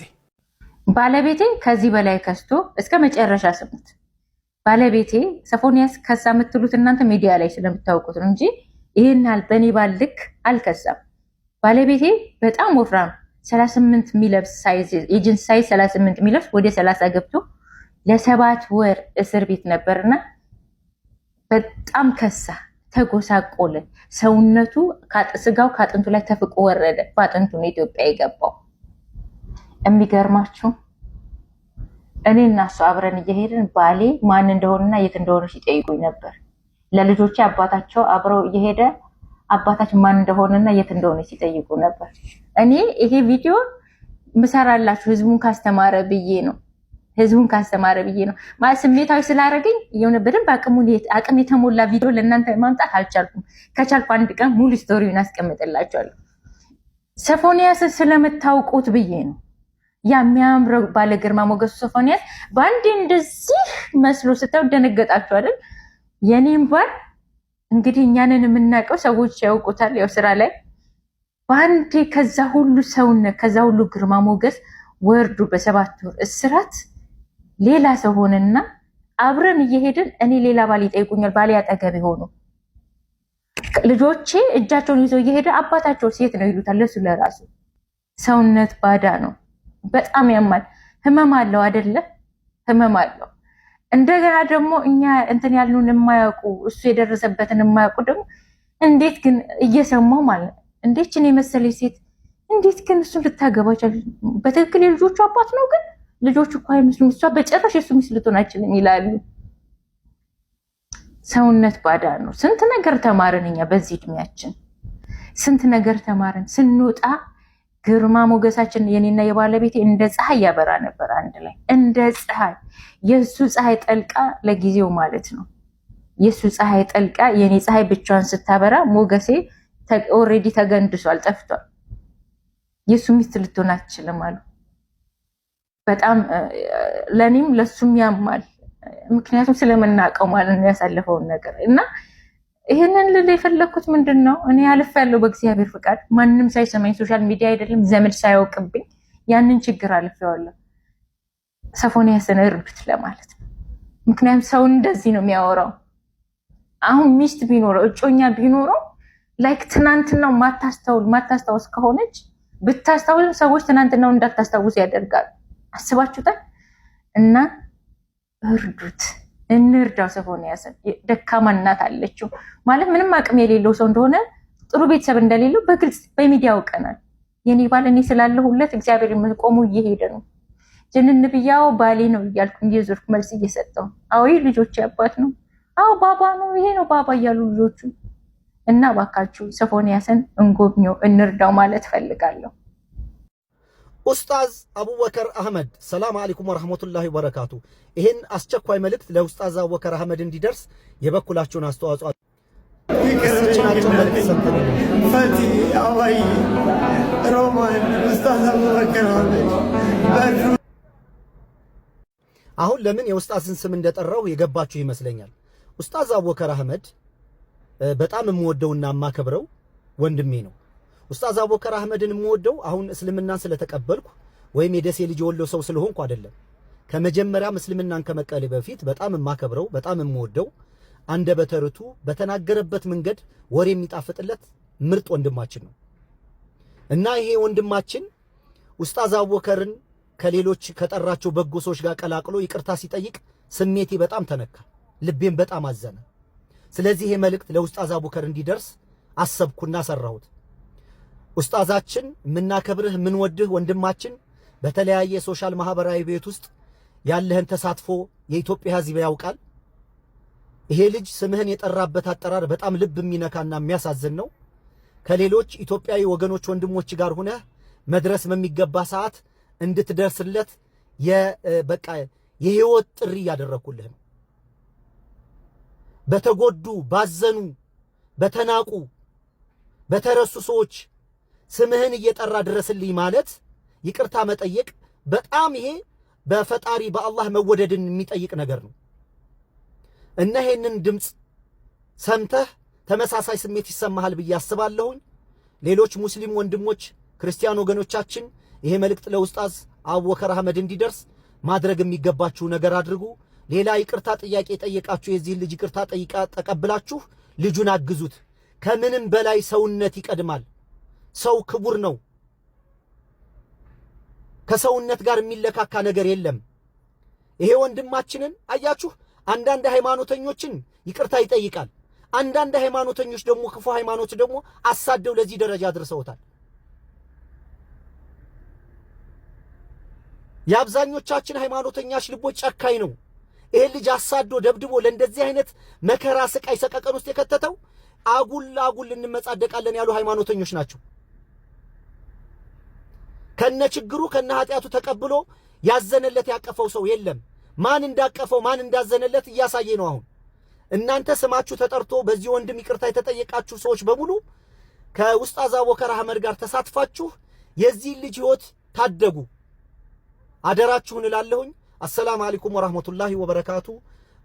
ባለቤቴ ከዚህ በላይ ከስቶ እስከ መጨረሻ ስሙት። ባለቤቴ ሶፎንያስ ከሳ የምትሉት እናንተ ሚዲያ ላይ ስለምታውቁት ነው እንጂ ይሄን ያህል በኔ ባልክ አልከሳም። ባለቤቴ በጣም ወፍራም 38 የሚለብስ ሳይዝ የጂንስ ሳይዝ 38 የሚለብስ ወደ 30 ገብቶ ለ7 ወር እስር ቤት ነበርና በጣም ከሳ፣ ተጎሳቆለ። ሰውነቱ ስጋው ካጥንቱ ላይ ተፍቆ ወረደ። ባጥንቱ ነው ኢትዮጵያ የገባው። የሚገርማችሁ እኔ እና እሱ አብረን እየሄድን ባሌ ማን እንደሆነና የት እንደሆነ ሲጠይቁኝ ነበር። ለልጆቼ አባታቸው አብረው እየሄደ አባታችን ማን እንደሆነና የት እንደሆነ ሲጠይቁ ነበር። እኔ ይሄ ቪዲዮ ምሰራላችሁ ህዝቡን ካስተማረ ብዬ ነው። ማለት ስሜታዊ ስላደረገኝ የሆነ በደንብ አቅም የተሞላ ቪዲዮ ለእናንተ ማምጣት አልቻልኩም። ከቻልኩ አንድ ቀን ሙሉ ስቶሪውን አስቀምጥላችኋለሁ። ሶፎንያስ ስለምታውቁት ብዬ ነው። ያ የሚያምረው ባለ ግርማ ሞገሱ ሶፎንያስ በአንዴ እንደዚህ መስሎ ስታዩ ደነገጣችሁ አይደል? የኔም ባል እንግዲህ እኛንን የምናውቀው ሰዎች ያውቁታል። ያው ስራ ላይ በአንዴ ከዛ ሁሉ ሰውነት ከዛ ሁሉ ግርማ ሞገስ ወርዱ በ7 ወር እስራት ሌላ ሰው ሆነና አብረን እየሄድን እኔ ሌላ ባል ይጠይቁኛል። ባል ያጠገብ ሆኖ ልጆቼ እጃቸውን ይዘው እየሄደ አባታቸው ሴት ነው ይሉታል። ለሱ ለራሱ ሰውነት ባዳ ነው። በጣም ያማል። ህመም አለው አይደለ? ህመም አለው። እንደገና ደግሞ እኛ እንትን ያሉን የማያውቁ እሱ የደረሰበትን የማያውቁ ደግሞ እንዴት ግን እየሰማው ማለት እንዴት እኔ መሰለኝ ሴት እንዴት ግን እሱ ልታገባቻል? በትክክል የልጆቹ አባት ነው፣ ግን ልጆቹ እኮ አይመስሉም። እሷ በጭራሽ የሱ ሚስት ልትሆን አይችልም ይላሉ። ሰውነት ባዳ ነው። ስንት ነገር ተማርን እኛ በዚህ እድሜያችን፣ ስንት ነገር ተማርን። ስንወጣ ግርማ ሞገሳችን የኔና የባለቤቴ እንደ ፀሐይ ያበራ ነበር። አንድ ላይ እንደ ፀሐይ። የሱ ፀሐይ ጠልቃ ለጊዜው ማለት ነው። የሱ ፀሐይ ጠልቃ የኔ ፀሐይ ብቻዋን ስታበራ ሞገሴ ኦሬዲ ተገንድሷል፣ ጠፍቷል። የሱ ሚስት ልትሆን አትችልም አሉ። በጣም ለኔም ለሱም ያማል። ምክንያቱም ስለምናውቀው ማለት ነው ያሳለፈውን ነገር እና ይሄንን ልል የፈለኩት ምንድነው እኔ አልፌያለሁ በእግዚአብሔር ፍቃድ፣ ማንንም ሳይሰማኝ ሶሻል ሚዲያ አይደለም ዘመድ ሳያውቅብኝ ያንን ችግር አልፌዋለሁ። ሶፎንያስን እርዱት ለማለት ነው። ምክንያቱም ሰው እንደዚህ ነው የሚያወራው። አሁን ሚስት ቢኖረው እጮኛ ቢኖረው ላይክ ትናንትናው ማታስታውስ ከሆነች ብታስታውስ ሰዎች ትናንትናው እንዳታስታውስ ያደርጋል። አስባችሁታል? እና እርዱት፣ እንርዳው። ሶፎንያስን ደካማ እናት አለችው ማለት ምንም አቅም የሌለው ሰው እንደሆነ ጥሩ ቤተሰብ እንደሌለው በግልጽ በሚዲያ አውቀናል። የኔ ባል እኔ ስላለሁለት እግዚአብሔር ቆሞ እየሄደ ነው። ጀነን ብያው ባሌ ነው እያልኩ እየዞርኩ መልስ እየሰጠው፣ አዎ ልጆች አባት ነው፣ አዎ ባባ ነው፣ ይሄ ነው ባባ እያሉ ልጆቹ እና ባካችሁ ሶፎንያስን እንጎብኘው፣ እንርዳው ማለት ፈልጋለሁ። ኡስታዝ አቡበከር አህመድ ሰላም አለይኩም ወራህመቱላሂ ወበረካቱ። ይሄን አስቸኳይ መልእክት ለኡስታዝ አቡበከር አህመድ እንዲደርስ የበኩላችሁን አስተዋጽኦ ይከሰናቸው መልእክት ሰምተናል። ፈቲ አዋይ ሮማን ኡስታዝ አቡበከር አህመድ አሁን ለምን የኡስታዝን ስም እንደጠራው የገባችሁ ይመስለኛል። ኡስታዝ አቡበከር አህመድ በጣም የምወደውና የማከብረው ወንድሜ ነው። ኡስታዝ አቡበከር አህመድን የምወደው አሁን እስልምናን ስለተቀበልኩ ወይም የደሴ ልጅ ወሎ ሰው ስለሆንኩ አይደለም። ከመጀመሪያም እስልምናን ከመቀበሌ በፊት በጣም የማከብረው በጣም የምወደው አንደበተ ርቱዕ በተናገረበት መንገድ ወሬ የሚጣፍጥለት ምርጥ ወንድማችን ነው እና ይሄ ወንድማችን ኡስታዝ አቡበከርን ከሌሎች ከጠራቸው በጎ ሰዎች ጋር ቀላቅሎ ይቅርታ ሲጠይቅ ስሜቴ በጣም ተነካ፣ ልቤም በጣም አዘነ። ስለዚህ ይሄ መልእክት ለኡስታዝ አቡበከር እንዲደርስ አሰብኩና ሰራሁት። ኡስታዛችን ምናከብርህ ምንወድህ ወንድማችን በተለያየ ሶሻል ማህበራዊ ቤት ውስጥ ያለህን ተሳትፎ የኢትዮጵያ ሕዝብ ያውቃል። ይሄ ልጅ ስምህን የጠራበት አጠራር በጣም ልብ የሚነካና የሚያሳዝን ነው። ከሌሎች ኢትዮጵያዊ ወገኖች ወንድሞች ጋር ሆነህ መድረስ በሚገባ ሰዓት እንድትደርስለት በቃ የህይወት ጥሪ ያደረኩልህ ነው። በተጎዱ ባዘኑ በተናቁ በተረሱ ሰዎች ስምህን እየጠራ ድረስልኝ ማለት ይቅርታ መጠየቅ በጣም ይሄ በፈጣሪ በአላህ መወደድን የሚጠይቅ ነገር ነው እና ይሄንን ድምጽ ሰምተህ ተመሳሳይ ስሜት ይሰማሃል ብዬ አስባለሁኝ። ሌሎች ሙስሊም ወንድሞች ክርስቲያን ወገኖቻችን ይሄ መልእክት ለኡስታዝ አቡበከር አህመድ እንዲደርስ ማድረግ የሚገባችሁ ነገር አድርጉ። ሌላ ይቅርታ ጥያቄ ጠየቃችሁ የዚህ ልጅ ይቅርታ ጠይቃ ተቀብላችሁ ልጁን አግዙት። ከምንም በላይ ሰውነት ይቀድማል። ሰው ክቡር ነው። ከሰውነት ጋር የሚለካካ ነገር የለም። ይሄ ወንድማችንን አያችሁ፣ አንዳንድ ሃይማኖተኞችን ይቅርታ ይጠይቃል። አንዳንድ ሃይማኖተኞች ደግሞ ክፉ ሃይማኖት ደግሞ አሳደው ለዚህ ደረጃ አድርሰውታል። የአብዛኞቻችን ሃይማኖተኛች ልቦች ጨካኝ ነው። ይሄ ልጅ አሳዶ ደብድቦ ለእንደዚህ አይነት መከራ ስቃይ ሰቀቀን ውስጥ የከተተው አጉል እንመጻደቃለን ያሉ ሃይማኖተኞች ናቸው። ከነ ችግሩ ከነ ኃጢያቱ ተቀብሎ ያዘነለት ያቀፈው ሰው የለም። ማን እንዳቀፈው ማን እንዳዘነለት እያሳየ ነው። አሁን እናንተ ስማችሁ ተጠርቶ በዚህ ወንድም ይቅርታ የተጠየቃችሁ ሰዎች በሙሉ ከኡስታዝ አቡበከር አህመድ ጋር ተሳትፋችሁ የዚህ ልጅ ህይወት ታደጉ አደራችሁን እላለሁኝ። አሰላሙ አለይኩም ወራህመቱላሂ ወበረካቱ።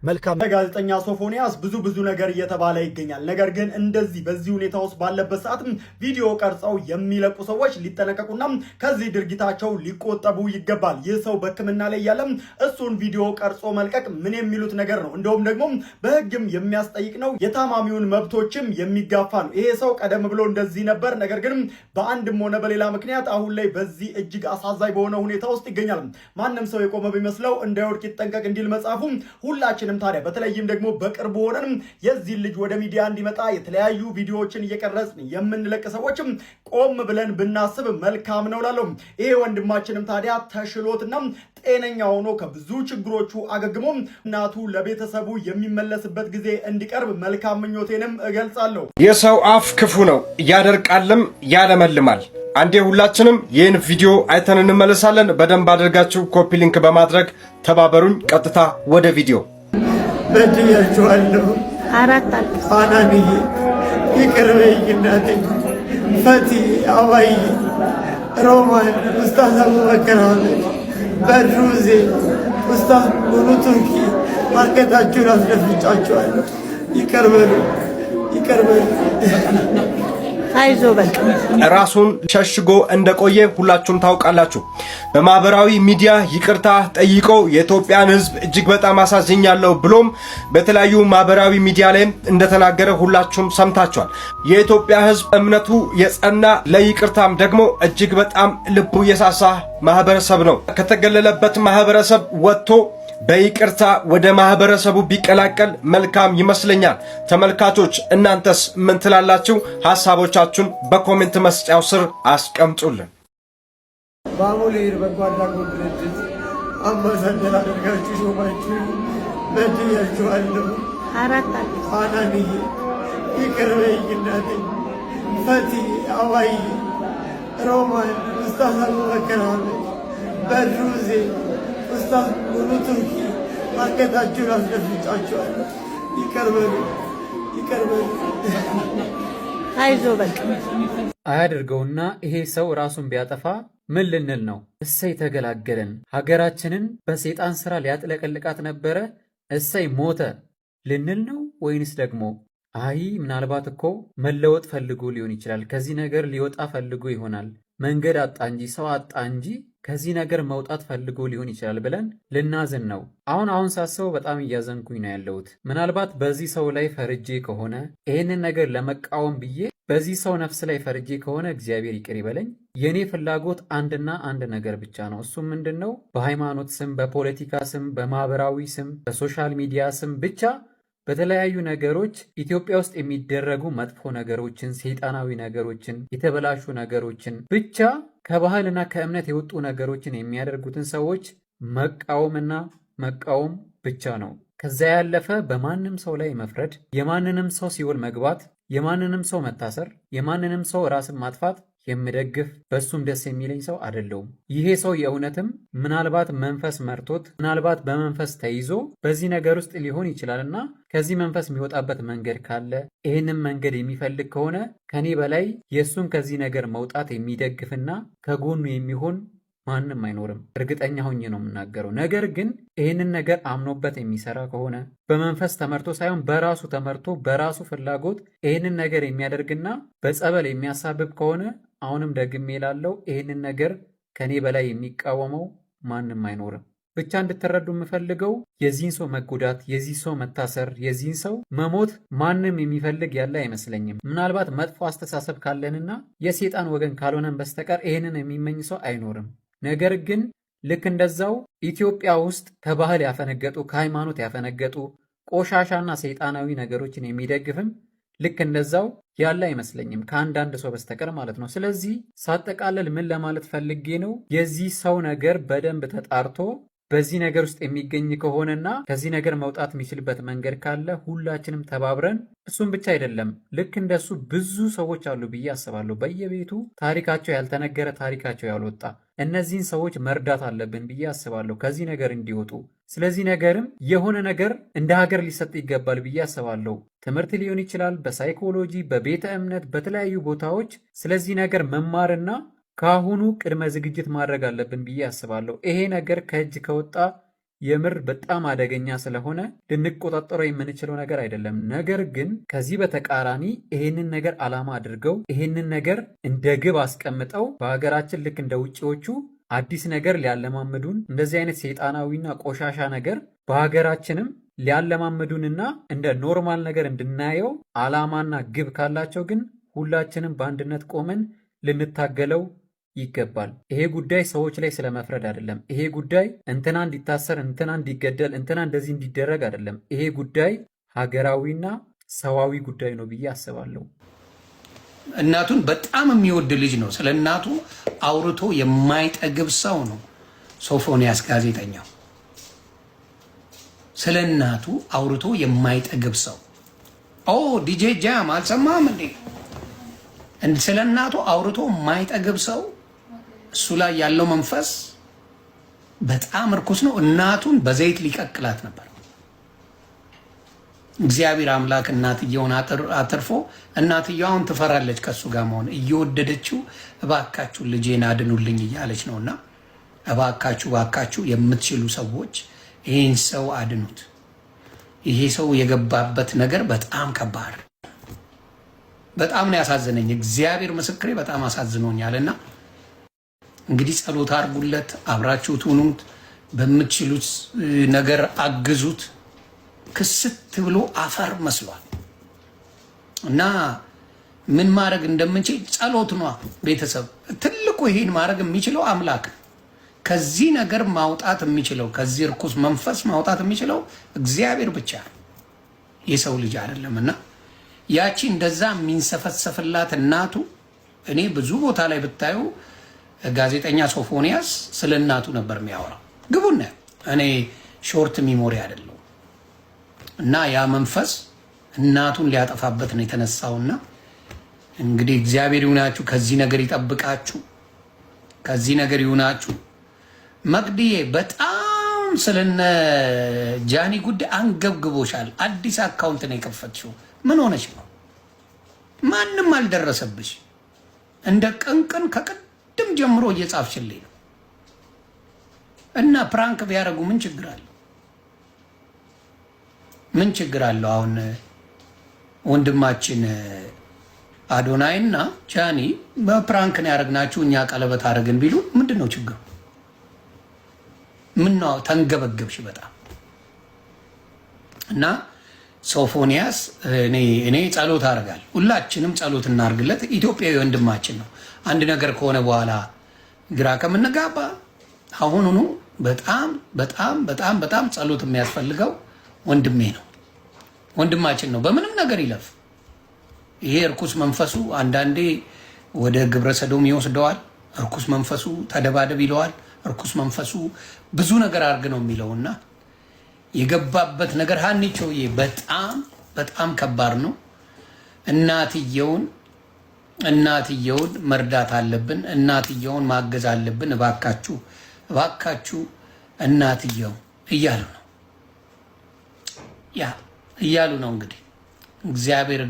መልካም ጋዜጠኛ ሶፎንያስ ብዙ ነገር እየተባለ ይገኛል። ነገር ግን እንደዚህ በዚህ ሁኔታ ውስጥ ባለበት ሰዓት ቪዲዮ ቀርጸው የሚለቁ ሰዎች ሊጠነቀቁና ከዚህ ድርጊታቸው ሊቆጠቡ ይገባል። ይህ ሰው በሕክምና ላይ ያለ እሱን ቪዲዮ ቀርጾ መልቀቅ ምን የሚሉት ነገር ነው? እንደውም ደግሞ በህግም የሚያስጠይቅ ነው። የታማሚውን መብቶችም የሚጋፋ ነው። ይሄ ሰው ቀደም ብሎ እንደዚህ ነበር። ነገር ግን በአንድም ሆነ በሌላ ምክንያት አሁን ላይ በዚህ እጅግ አሳዛኝ በሆነ ሁኔታ ውስጥ ይገኛል። ማንም ሰው የቆመ ቢመስለው እንዳይወድቅ ይጠንቀቅ እንዲል መጽሐፉ ሁላችን ታዲያ በተለይም ደግሞ በቅርቡ ሆነን የዚህ ልጅ ወደ ሚዲያ እንዲመጣ የተለያዩ ቪዲዮዎችን እየቀረጽን የምንለቅ ሰዎችም ቆም ብለን ብናስብ መልካም ነው ላለው ይሄ ወንድማችንም ታዲያ ተሽሎትና ጤነኛ ሆኖ ከብዙ ችግሮቹ አገግሞ እናቱ ለቤተሰቡ የሚመለስበት ጊዜ እንዲቀርብ መልካም ምኞቴንም እገልጻለሁ። የሰው አፍ ክፉ ነው፣ ያደርቃልም ያለመልማል። አንዴ ሁላችንም ይህን ቪዲዮ አይተን እንመለሳለን። በደንብ አድርጋችሁ ኮፒ ሊንክ በማድረግ ተባበሩኝ። ቀጥታ ወደ ቪዲዮ በድያችኋለሁ። ፋናንዬ ይቅር በይኝ እናቴ። ፈቲ አዋይ ሮማን ኡስታዝ አቡበከር አህመድ በድሩዜ ኡስታዝ ሙሉ ቱርኪ አንገታችሁን አስደፍጫችኋለሁ። ይቅር በሉ ይቅር በሉ። አይዞ በቃ ራሱን ሸሽጎ እንደቆየ ሁላችሁም ታውቃላችሁ። በማህበራዊ ሚዲያ ይቅርታ ጠይቆ የኢትዮጵያን ሕዝብ እጅግ በጣም አሳዝኛለሁ ብሎም በተለያዩ ማህበራዊ ሚዲያ ላይ እንደተናገረ ሁላችሁም ሰምታችኋል። የኢትዮጵያ ሕዝብ እምነቱ የጸና ለይቅርታም ደግሞ እጅግ በጣም ልቡ የሳሳ ማህበረሰብ ነው። ከተገለለበት ማህበረሰብ ወጥቶ በይቅርታ ወደ ማህበረሰቡ ቢቀላቀል መልካም ይመስለኛል። ተመልካቾች እናንተስ ምን ትላላችሁ? ሐሳቦቻችሁን በኮሜንት መስጫው ስር አስቀምጡልን። በአሙሌር በጎ አድራጎት ድርጅት አምባሳደር አድርጋችሁ ሾማችሁ በድያችኋለሁ። ፋናንዬ ይቅር በይኝ እናቴ። ፈቲ አዋይ ሮማን ኡስታዝ አቡበከር አህመድ በድሩ ሁሴን ኡስታዝ ሙሉ ቱርኪ አንገታችሁን አስደፍጫችኋለሁ። ይቅር በሉ ይቅር በሉ። አይዞ በቃ አያድርገውና ይሄ ሰው ራሱን ቢያጠፋ ምን ልንል ነው? እሰይ ተገላገለን። ሀገራችንን በሰይጣን ስራ ሊያጥለቀልቃት ነበረ፣ እሰይ ሞተ ልንል ነው? ወይንስ ደግሞ አይ ምናልባት እኮ መለወጥ ፈልጎ ሊሆን ይችላል፣ ከዚህ ነገር ሊወጣ ፈልጎ ይሆናል፣ መንገድ አጣ እንጂ ሰው አጣ እንጂ ከዚህ ነገር መውጣት ፈልጎ ሊሆን ይችላል ብለን ልናዝን ነው? አሁን ሳስበው በጣም እያዘንኩኝ ነው ያለሁት። ምናልባት በዚህ ሰው ላይ ፈርጄ ከሆነ ይህንን ነገር ለመቃወም ብዬ በዚህ ሰው ነፍስ ላይ ፈርጄ ከሆነ እግዚአብሔር ይቅር ይበለኝ። የኔ ፍላጎት አንድና አንድ ነገር ብቻ ነው። እሱም ምንድን ነው? በሃይማኖት ስም፣ በፖለቲካ ስም፣ በማህበራዊ ስም፣ በሶሻል ሚዲያ ስም ብቻ በተለያዩ ነገሮች ኢትዮጵያ ውስጥ የሚደረጉ መጥፎ ነገሮችን፣ ሰይጣናዊ ነገሮችን፣ የተበላሹ ነገሮችን ብቻ ከባህልና ከእምነት የወጡ ነገሮችን የሚያደርጉትን ሰዎች መቃወምና መቃወም ብቻ ነው። ከዛ ያለፈ በማንም ሰው ላይ መፍረድ፣ የማንንም ሰው ሲኦል መግባት፣ የማንንም ሰው መታሰር፣ የማንንም ሰው ራስን ማጥፋት የምደግፍ በሱም ደስ የሚለኝ ሰው አይደለሁም። ይሄ ሰው የእውነትም ምናልባት መንፈስ መርቶት ምናልባት በመንፈስ ተይዞ በዚህ ነገር ውስጥ ሊሆን ይችላልና ከዚህ መንፈስ የሚወጣበት መንገድ ካለ ይህንን መንገድ የሚፈልግ ከሆነ ከኔ በላይ የእሱን ከዚህ ነገር መውጣት የሚደግፍና ከጎኑ የሚሆን ማንም አይኖርም። እርግጠኛ ሆኜ ነው የምናገረው። ነገር ግን ይህንን ነገር አምኖበት የሚሰራ ከሆነ በመንፈስ ተመርቶ ሳይሆን በራሱ ተመርቶ በራሱ ፍላጎት ይህንን ነገር የሚያደርግና በጸበል የሚያሳብብ ከሆነ አሁንም ደግሜ እላለሁ ይህንን ነገር ከኔ በላይ የሚቃወመው ማንም አይኖርም። ብቻ እንድትረዱ የምፈልገው የዚህን ሰው መጎዳት፣ የዚህ ሰው መታሰር፣ የዚህን ሰው መሞት ማንም የሚፈልግ ያለ አይመስለኝም። ምናልባት መጥፎ አስተሳሰብ ካለንና የሴጣን ወገን ካልሆነን በስተቀር ይህንን የሚመኝ ሰው አይኖርም። ነገር ግን ልክ እንደዛው ኢትዮጵያ ውስጥ ከባህል ያፈነገጡ ከሃይማኖት ያፈነገጡ ቆሻሻና ሰይጣናዊ ነገሮችን የሚደግፍም ልክ እንደዛው ያለ አይመስለኝም ከአንዳንድ ሰው በስተቀር ማለት ነው። ስለዚህ ሳጠቃለል ምን ለማለት ፈልጌ ነው፣ የዚህ ሰው ነገር በደንብ ተጣርቶ በዚህ ነገር ውስጥ የሚገኝ ከሆነና ከዚህ ነገር መውጣት የሚችልበት መንገድ ካለ ሁላችንም ተባብረን፣ እሱም ብቻ አይደለም ልክ እንደሱ ብዙ ሰዎች አሉ ብዬ አስባለሁ። በየቤቱ ታሪካቸው ያልተነገረ ታሪካቸው ያልወጣ እነዚህን ሰዎች መርዳት አለብን ብዬ አስባለሁ ከዚህ ነገር እንዲወጡ። ስለዚህ ነገርም የሆነ ነገር እንደ ሀገር ሊሰጥ ይገባል ብዬ አስባለሁ። ትምህርት ሊሆን ይችላል፣ በሳይኮሎጂ፣ በቤተ እምነት፣ በተለያዩ ቦታዎች ስለዚህ ነገር መማርና ከአሁኑ ቅድመ ዝግጅት ማድረግ አለብን ብዬ አስባለሁ። ይሄ ነገር ከእጅ ከወጣ የምር በጣም አደገኛ ስለሆነ ልንቆጣጠረው የምንችለው ነገር አይደለም። ነገር ግን ከዚህ በተቃራኒ ይሄንን ነገር ዓላማ አድርገው ይሄንን ነገር እንደ ግብ አስቀምጠው በሀገራችን ልክ እንደ ውጭዎቹ አዲስ ነገር ሊያለማምዱን እንደዚህ አይነት ሰይጣናዊና ቆሻሻ ነገር በሀገራችንም ሊያለማምዱንና እንደ ኖርማል ነገር እንድናየው ዓላማና ግብ ካላቸው ግን ሁላችንም በአንድነት ቆመን ልንታገለው ይገባል። ይሄ ጉዳይ ሰዎች ላይ ስለመፍረድ አይደለም። ይሄ ጉዳይ እንትና እንዲታሰር፣ እንትና እንዲገደል፣ እንትና እንደዚህ እንዲደረግ አይደለም። ይሄ ጉዳይ ሀገራዊና ሰዋዊ ጉዳይ ነው ብዬ አስባለሁ። እናቱን በጣም የሚወድ ልጅ ነው። ስለ እናቱ አውርቶ የማይጠግብ ሰው ነው ሶፎንያስ ጋዜጠኛው። ስለ እናቱ አውርቶ የማይጠግብ ሰው። ዲጄ ጃም አልሰማም እንዴ? ስለ እናቱ አውርቶ የማይጠግብ ሰው፣ እሱ ላይ ያለው መንፈስ በጣም እርኩስ ነው። እናቱን በዘይት ሊቀቅላት ነበር። እግዚአብሔር አምላክ እናትየውን አትርፎ፣ እናትየውን ትፈራለች ከሱ ጋር መሆን እየወደደችው፣ እባካችሁ ልጄን አድኑልኝ እያለች ነውና እባካችሁ የምትችሉ ሰዎች ይህን ሰው አድኑት። ይሄ ሰው የገባበት ነገር በጣም ከባድ፣ በጣም ነው ያሳዘነኝ። እግዚአብሔር ምስክሬ በጣም አሳዝኖኛልና እንግዲህ ጸሎት አድርጉለት፣ አብራችሁት ሁኑት፣ በምትችሉት ነገር አግዙት። ክስት ብሎ አፈር መስሏል እና ምን ማድረግ እንደምንችል ጸሎት ነው። ቤተሰብ ትልቁ ይሄን ማድረግ የሚችለው አምላክ፣ ከዚህ ነገር ማውጣት የሚችለው ከዚህ ርኩስ መንፈስ ማውጣት የሚችለው እግዚአብሔር ብቻ፣ የሰው ልጅ አይደለምና ያቺ እንደዛ የሚንሰፈሰፍላት እናቱ፣ እኔ ብዙ ቦታ ላይ ብታዩ ጋዜጠኛ ሶፎንያስ ስለ እናቱ ነበር የሚያወራው። ግቡና እኔ ሾርት ሚሞሪ አይደለም እና ያ መንፈስ እናቱን ሊያጠፋበት ነው የተነሳውና እንግዲህ እግዚአብሔር ይሁናችሁ፣ ከዚህ ነገር ይጠብቃችሁ፣ ከዚህ ነገር ይሁናችሁ። መቅዲዬ በጣም ስለነ ጃኒ ጉዳይ አንገብግቦሻል። አዲስ አካውንት ነው የከፈትሽው። ምን ሆነሽ ነው? ማንም አልደረሰብሽ። እንደ ቅንቅን ከቅድም ጀምሮ እየጻፍሽልኝ ነው። እና ፕራንክ ቢያደርጉ ምን ችግር አለ? ምን ችግር አለው? አሁን ወንድማችን አዶናይና ጃኒ በፕራንክ ነው ያደረግናችሁ እኛ ቀለበት አደረግን ቢሉ ምንድነው ችግሩ? ምን ነው ተንገበገብሽ በጣም። እና ሶፎንያስ እኔ ጸሎት አደርጋለሁ። ሁላችንም ጸሎት እናርግለት። ኢትዮጵያዊ ወንድማችን ነው። አንድ ነገር ከሆነ በኋላ ግራ ከምንጋባ አሁኑኑ በጣም በጣም በጣም በጣም ጸሎት የሚያስፈልገው ወንድሜ ነው፣ ወንድማችን ነው። በምንም ነገር ይለፍ። ይሄ እርኩስ መንፈሱ አንዳንዴ ወደ ግብረ ሰዶም ይወስደዋል። እርኩስ መንፈሱ ተደባደብ ይለዋል። እርኩስ መንፈሱ ብዙ ነገር አድርግ ነው የሚለውና የገባበት ነገር ሀኒቾዬ በጣም በጣም ከባድ ነው። እናትየውን መርዳት አለብን። እናትየውን ማገዝ አለብን። እባካችሁ እባካችሁ እናትየው እያሉ ነው እያሉ ነው። እንግዲህ እግዚአብሔር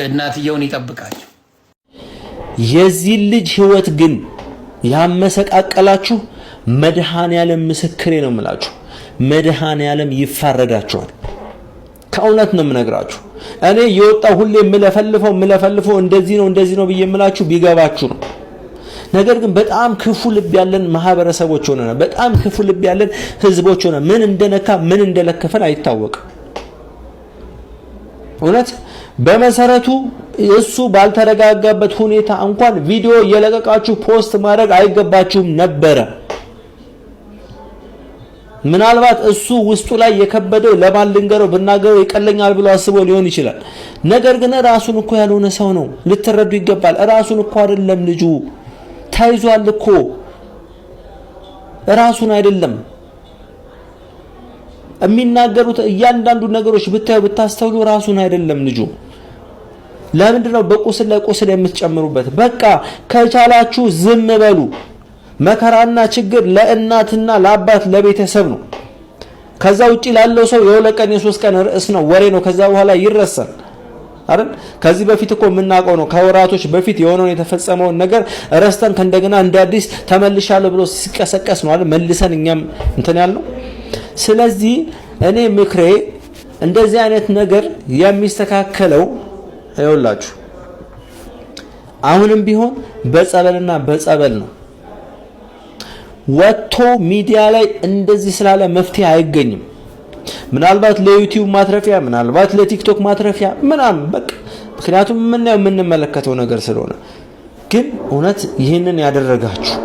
እናትየውን ይጠብቃቸው። የዚህ ልጅ ህይወት ግን ያመሰቃቀላችሁ መድኃኔዓለም ምስክሬ ነው የምላችሁ። መድኃኔዓለም ይፋረዳቸዋል። ከእውነት ነው የምነግራችሁ። እኔ የወጣው ሁሌ የምለፈልፈው እንደዚህ ነው ብዬ የምላችሁ ቢገባችሁ ነው። ነገር ግን በጣም ክፉ ልብ ያለን ማህበረሰቦች ሆነና በጣም ክፉ ልብ ያለን ህዝቦች ሆነ ምን እንደነካ ምን እንደለከፈን አይታወቅም። እውነት በመሰረቱ እሱ ባልተረጋጋበት ሁኔታ እንኳን ቪዲዮ እየለቀቃችሁ ፖስት ማድረግ አይገባችሁም ነበረ። ምናልባት እሱ ውስጡ ላይ የከበደው ለማን ልንገረው ብናገረው ይቀለኛል ብሎ አስቦ ሊሆን ይችላል። ነገር ግን ራሱን እኮ ያልሆነ ሰው ነው፣ ልትረዱ ይገባል። ራሱን እኮ አይደለም ልጁ ታይዟል እኮ ራሱን አይደለም። የሚናገሩት እያንዳንዱ ነገሮች ብታስተውሉ ራሱን አይደለም ልጁ። ለምንድነው በቁስል ላይ ቁስል የምትጨምሩበት? በቃ ከቻላችሁ ዝም በሉ። መከራና ችግር ለእናትና ለአባት ለቤተሰብ ነው። ከዛ ውጪ ላለው ሰው የሁለት ቀን የሶስት ቀን ርዕስ ነው፣ ወሬ ነው። ከዛ በኋላ ይረሳል አይደል? ከዚህ በፊት እኮ የምናውቀው ነው። ከወራቶች በፊት የሆነውን የተፈጸመውን ነገር ረስተን ከእንደገና እንደ አዲስ ተመልሻለሁ ብሎ ሲቀሰቀስ ነው አይደል መልሰን እኛም እንትን ያልነው። ስለዚህ እኔ ምክሬ እንደዚህ አይነት ነገር የሚስተካከለው አይውላችሁ አሁንም ቢሆን በጸበልና በጸበል ነው። ወጥቶ ሚዲያ ላይ እንደዚህ ስላለ መፍትሄ አይገኝም። ምናልባት ለዩቲዩብ ማትረፊያ፣ ምናልባት ለቲክቶክ ማትረፊያ ምናምን በቃ ምክንያቱም የምንመለከተው ነገር ስለሆነ። ግን እውነት ይህንን ያደረጋችሁ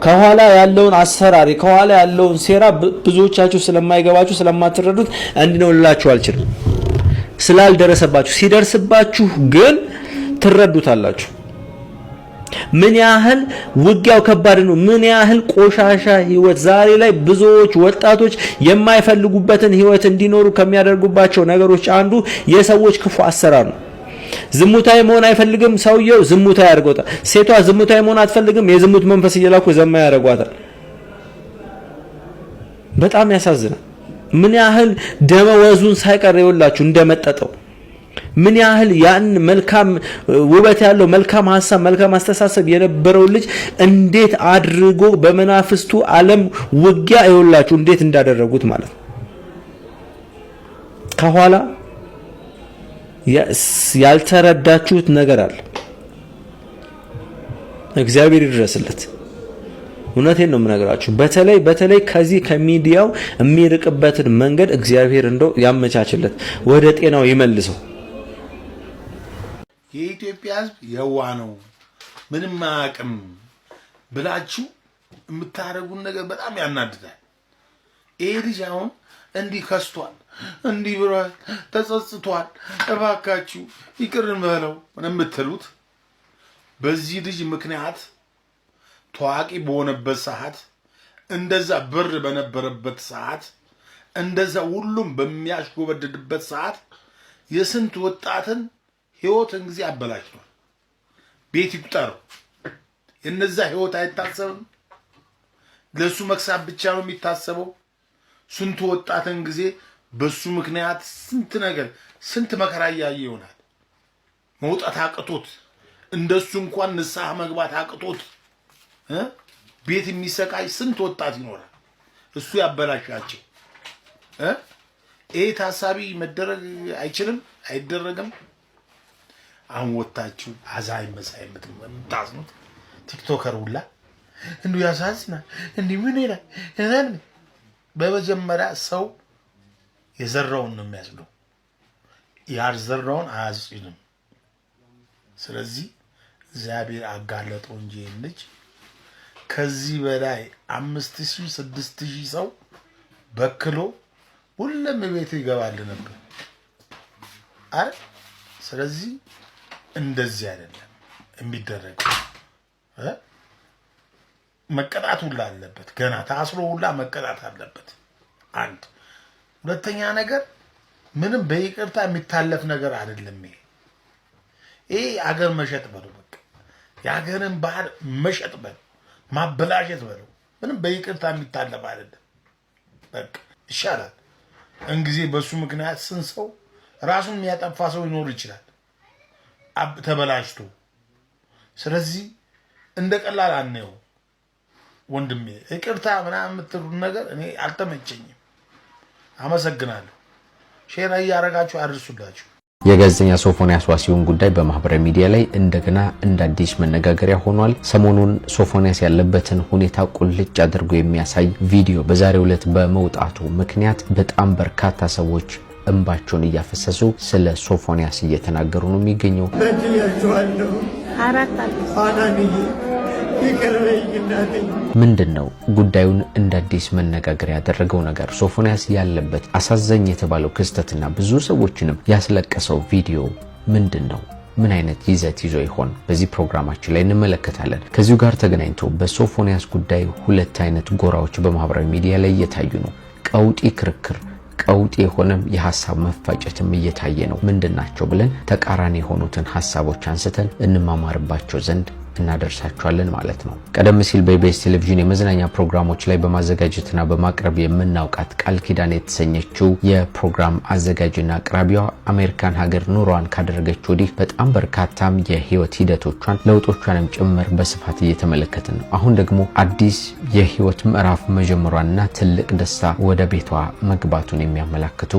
ከኋላ ያለውን አሰራሪ ከኋላ ያለውን ሴራ ብዙዎቻችሁ ስለማይገባችሁ ስለማትረዱት እንዲህ ነው ልላችሁ አልችልም። ስላልደረሰባችሁ ሲደርስባችሁ ግን ትረዱታላችሁ። ምን ያህል ውጊያው ከባድ ነው። ምን ያህል ቆሻሻ ህይወት ዛሬ ላይ ብዙዎች ወጣቶች የማይፈልጉበትን ህይወት እንዲኖሩ ከሚያደርጉባቸው ነገሮች አንዱ የሰዎች ክፉ አሰራር ነው። ዝሙታዊ መሆን አይፈልግም ሰውየው፣ ዝሙታዊ ያደርገዋል። ሴቷ ዝሙታዊ መሆን አትፈልግም፣ የዝሙት መንፈስ እየላኩ ዘማ ያደርጓታል። በጣም ያሳዝናል። ምን ያህል ደመወዙን ሳይቀር ይወላችሁ እንደመጠጠው ምን ያህል ያን መልካም ውበት ያለው መልካም ሐሳብ መልካም አስተሳሰብ የነበረው ልጅ እንዴት አድርጎ በመናፍስቱ ዓለም ውጊያ ይወላችሁ እንዴት እንዳደረጉት ማለት ነው። ከኋላ ያልተረዳችሁት ነገር አለ። እግዚአብሔር ይድረስለት። እውነቴን ነው የምነግራችሁ። በተለይ ከዚህ ከሚዲያው የሚርቅበትን መንገድ እግዚአብሔር እንደው ያመቻችለት፣ ወደ ጤናው ይመልሰው። የኢትዮጵያ ሕዝብ የዋ ነው ምንም አያውቅም ብላችሁ የምታረጉን ነገር በጣም ያናድዳል። ይሄ ልጅ አሁን እንዲህ ከስቷል፣ እንዲህ ብሏል፣ ተጸጽቷል፣ እባካችሁ ይቅር እንበለው የምትሉት በዚህ ልጅ ምክንያት ታዋቂ በሆነበት ሰዓት እንደዛ ብር በነበረበት ሰዓት እንደዛ ሁሉም በሚያሽጎበድድበት ሰዓት የስንት ወጣትን ህይወትን ጊዜ አበላሽቷል። ቤት ይቁጠር የነዛ ህይወት አይታሰብም። ለሱ መክሳብ ብቻ ነው የሚታሰበው። ስንቱ ወጣትን ጊዜ በሱ ምክንያት ስንት ነገር ስንት መከራ ያየ ይሆናል። መውጣት አቅቶት እንደሱ እንኳን ንስሐ መግባት አቅቶት ቤት የሚሰቃይ ስንት ወጣት ይኖራል። እሱ ያበላሻቸው። ይሄ ታሳቢ መደረግ አይችልም፣ አይደረግም። አሁን ወጣችሁ አዛይ መሳይ የምታዝኑት ቲክቶከር ሁላ እንዱ ያሳዝናል። እንዲህ ምን ይላል? በመጀመሪያ ሰው የዘራውን ነው የሚያጭደው፣ ያልዘራውን አያጭድም። ስለዚህ እግዚአብሔር አጋለጠው እንጂ ልጅ ከዚህ በላይ 5000 6000 ሰው በክሎ ሁሉም ቤት ይገባል ነበር አይደል? ስለዚህ እንደዚህ አይደለም የሚደረገው። መቀጣት ሁላ አለበት። ገና ታስሮ ሁላ መቀጣት አለበት። አንድ ሁለተኛ ነገር ምንም በይቅርታ የሚታለፍ ነገር አይደለም። ይሄ አገር መሸጥ በለው፣ በቃ የአገርን ባህል መሸጥ በለው፣ ማበላሸት በለው። ምንም በይቅርታ የሚታለፍ አይደለም። በቃ ይሻላል። እንግዲህ በሱ ምክንያት ስንት ሰው ራሱን የሚያጠፋ ሰው ይኖር ይችላል ተበላሽቶ። ስለዚህ እንደ ቀላል አንየው ወንድሜ። ይቅርታ ምናምን የምትሉት ነገር እኔ አልተመቸኝም። አመሰግናለሁ። ሼር እያደረጋችሁ አድርሱላችሁ። የጋዜጠኛ ሶፎንያስ ዋሲሁን ጉዳይ በማህበራዊ ሚዲያ ላይ እንደገና እንደ አዲስ መነጋገሪያ ሆኗል። ሰሞኑን ሶፎንያስ ያለበትን ሁኔታ ቁልጭ አድርጎ የሚያሳይ ቪዲዮ በዛሬው ዕለት በመውጣቱ ምክንያት በጣም በርካታ ሰዎች እንባቸውን እያፈሰሱ ስለ ሶፎንያስ እየተናገሩ ነው የሚገኘው። ምንድነው ጉዳዩን እንደ አዲስ መነጋገር ያደረገው ነገር? ሶፎንያስ ያለበት አሳዛኝ የተባለው ክስተትና ብዙ ሰዎችንም ያስለቀሰው ቪዲዮ ምንድነው? ምን አይነት ይዘት ይዞ ይሆን? በዚህ ፕሮግራማችን ላይ እንመለከታለን። ከዚሁ ጋር ተገናኝቶ በሶፎንያስ ጉዳይ ሁለት አይነት ጎራዎች በማህበራዊ ሚዲያ ላይ እየታዩ ነው። ቀውጢ ክርክር፣ ቀውጢ የሆነም የሐሳብ መፋጨትም እየታየ ነው። ምንድናቸው ብለን ተቃራኒ የሆኑትን ሐሳቦች አንስተን እንማማርባቸው ዘንድ እናደርሳቸዋለን ማለት ነው። ቀደም ሲል በኢቢኤስ ቴሌቪዥን የመዝናኛ ፕሮግራሞች ላይ በማዘጋጀትና በማቅረብ የምናውቃት ቃል ኪዳን የተሰኘችው የፕሮግራም አዘጋጅና አቅራቢዋ አሜሪካን ሀገር ኑሯን ካደረገች ወዲህ በጣም በርካታም የህይወት ሂደቶቿን ለውጦቿንም ጭምር በስፋት እየተመለከትን ነው። አሁን ደግሞ አዲስ የህይወት ምዕራፍ መጀመሯንና ትልቅ ደስታ ወደ ቤቷ መግባቱን የሚያመላክቱ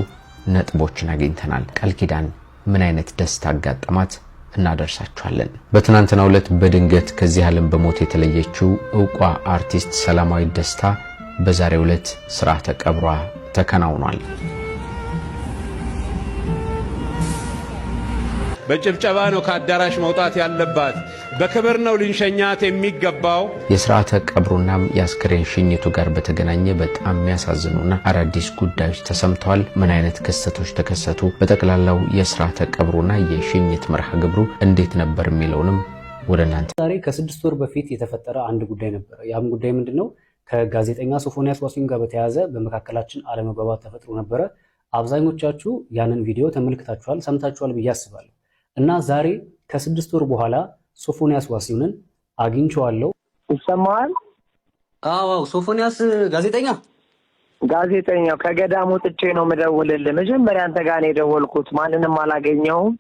ነጥቦችን አግኝተናል። ቃል ኪዳን ምን አይነት ደስታ አጋጠማት? እናደርሳችኋለን። በትናንትናው ዕለት በድንገት ከዚህ ዓለም በሞት የተለየችው ዕውቋ አርቲስት ሰላማዊት ደስታ በዛሬው ዕለት ስርዓተ ቀብሯ ተከናውኗል። በጭብጨባ ነው ከአዳራሽ መውጣት ያለባት። በክብር ነው ልንሸኛት የሚገባው። የስርዓተ ቀብሩናም የአስክሬን ሽኝቱ ጋር በተገናኘ በጣም የሚያሳዝኑና አዳዲስ ጉዳዮች ተሰምተዋል። ምን አይነት ክስተቶች ተከሰቱ? በጠቅላላው የስርዓተ ቀብሩና የሽኝት መርሃ ግብሩ እንዴት ነበር የሚለውንም ወደ እናንተ። ዛሬ ከ6 ወር በፊት የተፈጠረ አንድ ጉዳይ ነበር። ያም ጉዳይ ምንድነው? ከጋዜጠኛ ሶፎንያስ ዋሲሁን ጋር በተያያዘ በመካከላችን አለመግባባት ተፈጥሮ ነበረ። አብዛኞቻችሁ ያንን ቪዲዮ ተመልክታችኋል፣ ሰምታችኋል ብዬ አስባለሁ። እና ዛሬ ከ6 ወር በኋላ ሶፎንያስ ዋሲሁንን አግኝቼዋለሁ። ይሰማሃል? አዎ፣ ሶፎንያስ ጋዜጠኛው ከገዳም ወጥቼ ነው የምደውልልህ። መጀመሪያ አንተ ጋር ነው የደወልኩት። ማንንም አላገኘሁም።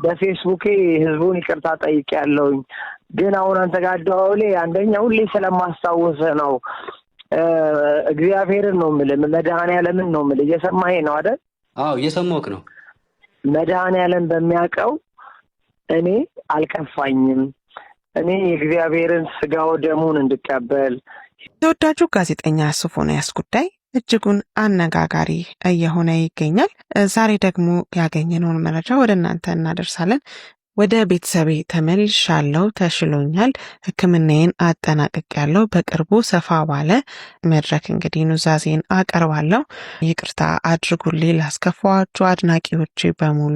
በፌስቡኬ ህዝቡን ይቅርታ ጠይቄያለሁኝ። ግን አሁን አንተ ጋር ደውሌ አንደኛ ሁሌ ስለማስታውስ ነው። እግዚአብሔርን ነው የምልህ፣ መድኃኔዓለምን ነው የምልህ። እየሰማኸኝ ነው አይደል? አዎ፣ እየሰማሁህ ነው። መድኃኔዓለም በሚያውቀው እኔ አልከፋኝም። እኔ የእግዚአብሔርን ስጋው ደሙን እንድቀበል። ተወዳጁ ጋዜጠኛ ሶፎንያስ ጉዳይ እጅጉን አነጋጋሪ እየሆነ ይገኛል። ዛሬ ደግሞ ያገኘነውን መረጃ ወደ እናንተ እናደርሳለን። ወደ ቤተሰቤ ተመልሻለሁ፣ ተሽሎኛል፣ ሕክምናዬን አጠናቅቄያለሁ። በቅርቡ ሰፋ ባለ መድረክ እንግዲህ ኑዛዜን አቀርባለሁ። ይቅርታ አድርጉልኝ ላስከፋኋችሁ አድናቂዎቼ በሙሉ፣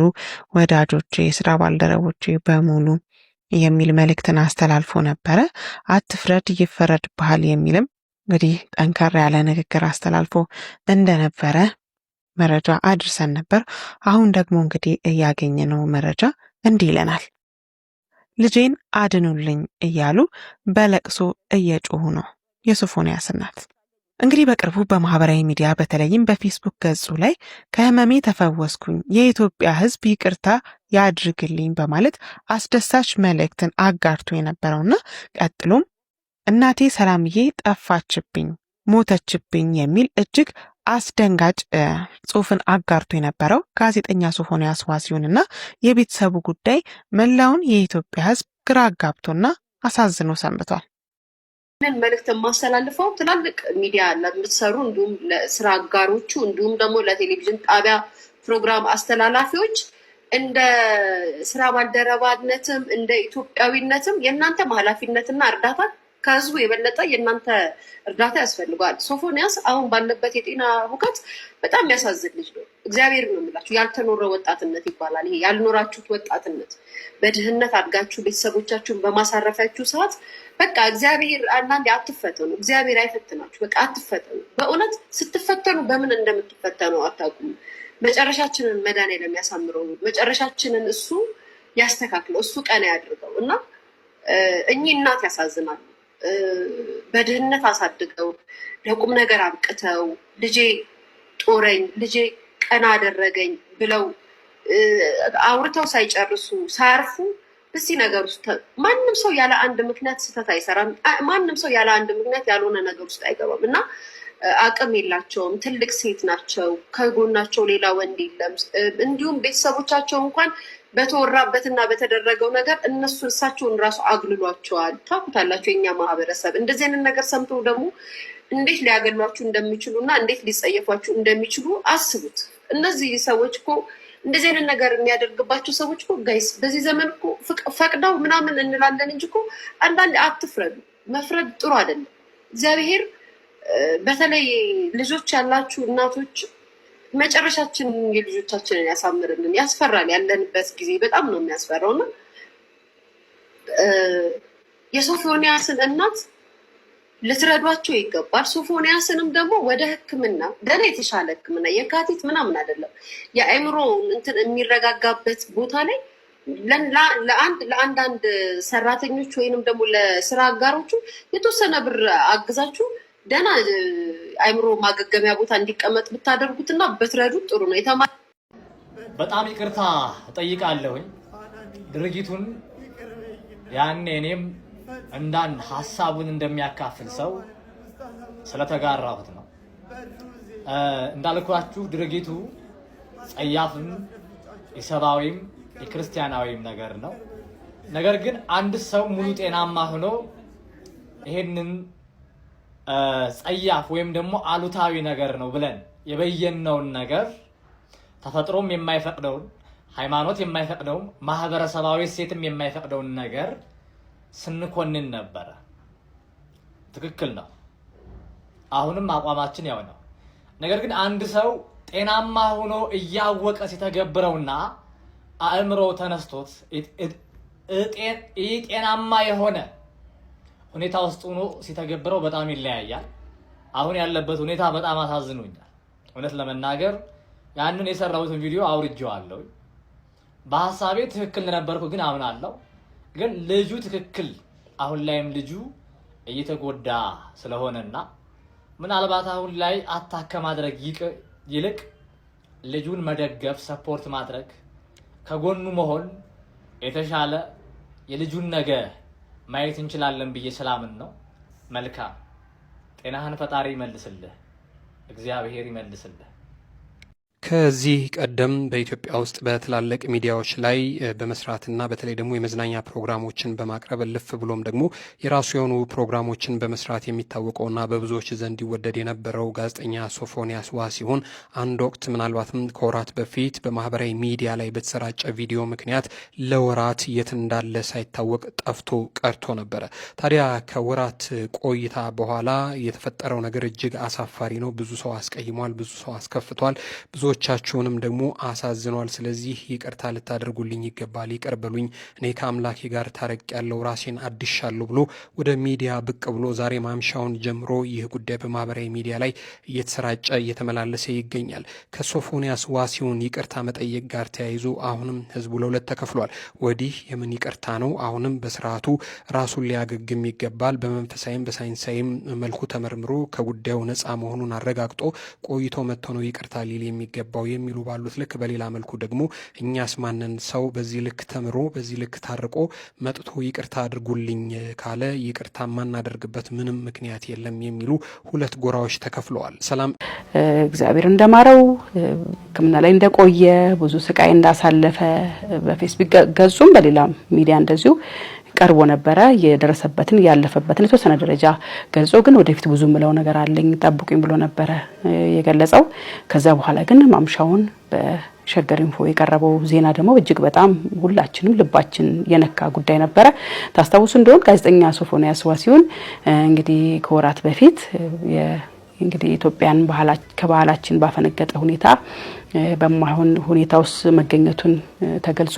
ወዳጆቼ፣ የስራ ባልደረቦቼ በሙሉ የሚል መልእክትን አስተላልፎ ነበረ። አትፍረድ ይፈረድብሃል የሚልም እንግዲህ ጠንከር ያለ ንግግር አስተላልፎ እንደነበረ መረጃ አድርሰን ነበር። አሁን ደግሞ እንግዲህ ያገኘነው መረጃ እንዲህ ይለናል። ልጄን አድኑልኝ እያሉ በለቅሶ እየጮሁ ነው የሶፎንያስ እናት። እንግዲህ በቅርቡ በማህበራዊ ሚዲያ በተለይም በፌስቡክ ገጹ ላይ ከህመሜ ተፈወስኩኝ፣ የኢትዮጵያ ሕዝብ ይቅርታ ያድርግልኝ በማለት አስደሳች መልእክትን አጋርቶ የነበረውና ቀጥሎም እናቴ ሰላምዬ ጠፋችብኝ፣ ሞተችብኝ የሚል እጅግ አስደንጋጭ ጽሑፍን አጋርቶ የነበረው ጋዜጠኛ ሶፎንያስ ዋሲሁንና የቤተሰቡ ጉዳይ መላውን የኢትዮጵያ ሕዝብ ግራ አጋብቶና አሳዝኖ ሰንብቷል። ይህንን መልእክት የማስተላልፈው ትላልቅ ሚዲያ ለምትሰሩ እንዲሁም ለስራ አጋሮቹ እንዲሁም ደግሞ ለቴሌቪዥን ጣቢያ ፕሮግራም አስተላላፊዎች እንደ ስራ ባልደረባነትም እንደ ኢትዮጵያዊነትም የእናንተ ኃላፊነትና እርዳታ ከህዝቡ የበለጠ የእናንተ እርዳታ ያስፈልገዋል። ሶፎንያስ አሁን ባለበት የጤና ሁከት በጣም ያሳዝን ልጅ ነው። እግዚአብሔር ነው የምላችሁ። ያልተኖረ ወጣትነት ይባላል ይሄ። ያልኖራችሁት ወጣትነት በድህነት አድጋችሁ ቤተሰቦቻችሁን በማሳረፊያችሁ ሰዓት በቃ እግዚአብሔር አንዳንዴ አትፈተኑ። እግዚአብሔር አይፈትናችሁ። በቃ አትፈተኑ። በእውነት ስትፈተኑ በምን እንደምትፈተኑ አታውቁም። መጨረሻችንን መድኃኒዓለም ያሳምረው። መጨረሻችንን እሱ ያስተካክለው። እሱ ቀና ያድርገው እና እኚህ እናት ያሳዝናሉ። በድህነት አሳድገው ለቁም ነገር አብቅተው ልጄ ጦረኝ፣ ልጄ ቀና አደረገኝ ብለው አውርተው ሳይጨርሱ ሳያርፉ እዚህ ነገር ውስጥ ማንም ሰው ያለ አንድ ምክንያት ስህተት አይሰራም። ማንም ሰው ያለ አንድ ምክንያት ያልሆነ ነገር ውስጥ አይገባም እና አቅም የላቸውም። ትልቅ ሴት ናቸው። ከጎናቸው ሌላ ወንድ የለም። እንዲሁም ቤተሰቦቻቸው እንኳን በተወራበትና በተደረገው ነገር እሳቸውን ራሱ አግልሏቸዋል። ታውቁታላችሁ የኛ ማህበረሰብ እንደዚህ አይነት ነገር ሰምተው ደግሞ እንዴት ሊያገሏችሁ እንደሚችሉ እና እንዴት ሊጸየፏችሁ እንደሚችሉ አስቡት። እነዚህ ሰዎች እኮ እንደዚህ አይነት ነገር የሚያደርግባቸው ሰዎች እኮ ጋይስ በዚህ ዘመን እኮ ፈቅደው ምናምን እንላለን እንጂ እኮ አንዳንድ አትፍረዱ። መፍረድ ጥሩ አይደለም። እግዚአብሔር በተለይ ልጆች ያላችሁ እናቶች መጨረሻችን የልጆቻችንን ያሳምርልን። ያስፈራል። ያለንበት ጊዜ በጣም ነው የሚያስፈራውና የሶፎንያስን እናት ልትረዷቸው ይገባል። ሶፎንያስንም ደግሞ ወደ ሕክምና ገና የተሻለ ሕክምና የካቲት ምናምን አይደለም የአእምሮ እንትን የሚረጋጋበት ቦታ ላይ ለአንዳንድ ሰራተኞች ወይንም ደግሞ ለስራ አጋሮቹ የተወሰነ ብር አግዛችሁ ደህና አእምሮ ማገገሚያ ቦታ እንዲቀመጥ ብታደርጉትና በትረዱት ጥሩ ነው። በጣም ይቅርታ እጠይቃለሁኝ። ድርጊቱን ያኔ እኔም እንዳንድ ሀሳቡን እንደሚያካፍል ሰው ስለተጋራሁት ነው። እንዳልኳችሁ ድርጊቱ ጸያፍም የሰብአዊም የክርስቲያናዊም ነገር ነው። ነገር ግን አንድ ሰው ሙሉ ጤናማ ሆኖ ይሄንን ጸያፍ ወይም ደግሞ አሉታዊ ነገር ነው ብለን የበየነውን ነገር ተፈጥሮም የማይፈቅደውን ሃይማኖት የማይፈቅደውን ማህበረሰባዊ ሴትም የማይፈቅደውን ነገር ስንኮንን ነበረ። ትክክል ነው። አሁንም አቋማችን ያው ነው። ነገር ግን አንድ ሰው ጤናማ ሆኖ እያወቀ ሲተገብረውና አእምሮ ተነስቶት ጤናማ የሆነ ሁኔታ ውስጥ ሆኖ ሲተገብረው በጣም ይለያያል። አሁን ያለበት ሁኔታ በጣም አሳዝኖኛል። እውነት ለመናገር ያንን የሰራሁትን ቪዲዮ አውርጄዋለሁ። በሐሳቤ ትክክል ነበርኩ ግን አምናለሁ። ግን ልጁ ትክክል አሁን ላይም ልጁ እየተጎዳ ስለሆነና ምናልባት አሁን ላይ አታክ ከማድረግ ይልቅ ልጁን መደገፍ፣ ሰፖርት ማድረግ፣ ከጎኑ መሆን የተሻለ የልጁን ነገ ማየት እንችላለን ብዬ ሰላምን ነው። መልካም ጤናህን ፈጣሪ ይመልስልህ፣ እግዚአብሔር ይመልስልህ። ከዚህ ቀደም በኢትዮጵያ ውስጥ በትላልቅ ሚዲያዎች ላይ በመስራትና በተለይ ደግሞ የመዝናኛ ፕሮግራሞችን በማቅረብ ልፍ ብሎም ደግሞ የራሱ የሆኑ ፕሮግራሞችን በመስራት የሚታወቀውና በብዙዎች ዘንድ ይወደድ የነበረው ጋዜጠኛ ሶፎንያስ ዋሲሁን አንድ ወቅት ምናልባትም ከወራት በፊት በማህበራዊ ሚዲያ ላይ በተሰራጨ ቪዲዮ ምክንያት ለወራት የት እንዳለ ሳይታወቅ ጠፍቶ ቀርቶ ነበረ። ታዲያ ከወራት ቆይታ በኋላ የተፈጠረው ነገር እጅግ አሳፋሪ ነው። ብዙ ሰው አስቀይሟል፣ ብዙ ሰው አስከፍቷል። ብዙ ብዙዎቻችሁንም ደግሞ አሳዝኗል። ስለዚህ ይቅርታ ልታደርጉልኝ ይገባል፣ ይቅር በሉኝ፣ እኔ ከአምላኬ ጋር ታረቂያለሁ፣ ራሴን አድሻለሁ ብሎ ወደ ሚዲያ ብቅ ብሎ ዛሬ ማምሻውን ጀምሮ ይህ ጉዳይ በማህበራዊ ሚዲያ ላይ እየተሰራጨ እየተመላለሰ ይገኛል። ከሶፎንያስ ዋሲሁን ይቅርታ መጠየቅ ጋር ተያይዞ አሁንም ህዝቡ ለሁለት ተከፍሏል። ወዲህ የምን ይቅርታ ነው? አሁንም በስርዓቱ ራሱን ሊያገግም ይገባል፣ በመንፈሳዊም በሳይንሳዊም መልኩ ተመርምሮ ከጉዳዩ ነፃ መሆኑን አረጋግጦ ቆይቶ መጥቶ ነው ይቅርታ ሊል የሚገባው የሚሉ ባሉት ልክ፣ በሌላ መልኩ ደግሞ እኛስ ማንን ሰው በዚህ ልክ ተምሮ በዚህ ልክ ታርቆ መጥቶ ይቅርታ አድርጉልኝ ካለ ይቅርታ ማናደርግበት ምንም ምክንያት የለም የሚሉ ሁለት ጎራዎች ተከፍለዋል። ሰላም እግዚአብሔር እንደማረው ሕክምና ላይ እንደቆየ ብዙ ስቃይ እንዳሳለፈ በፌስቡክ ገጹም በሌላም ሚዲያ እንደዚሁ ቀርቦ ነበረ። የደረሰበትን ያለፈበትን የተወሰነ ደረጃ ገልጾ ግን ወደፊት ብዙ ምለው ነገር አለኝ ጠብቁኝ ብሎ ነበረ የገለጸው። ከዛ በኋላ ግን ማምሻውን በሸገር ኢንፎ የቀረበው ዜና ደግሞ እጅግ በጣም ሁላችንም ልባችን የነካ ጉዳይ ነበረ። ታስታውሱ እንደሆነ ጋዜጠኛ ሶፎንያስ ዋሲሁን እንግዲህ ከወራት በፊት እንግዲህ ኢትዮጵያን ከባህላችን ባፈነገጠ ሁኔታ በማይሆን ሁኔታ ውስጥ መገኘቱን ተገልጾ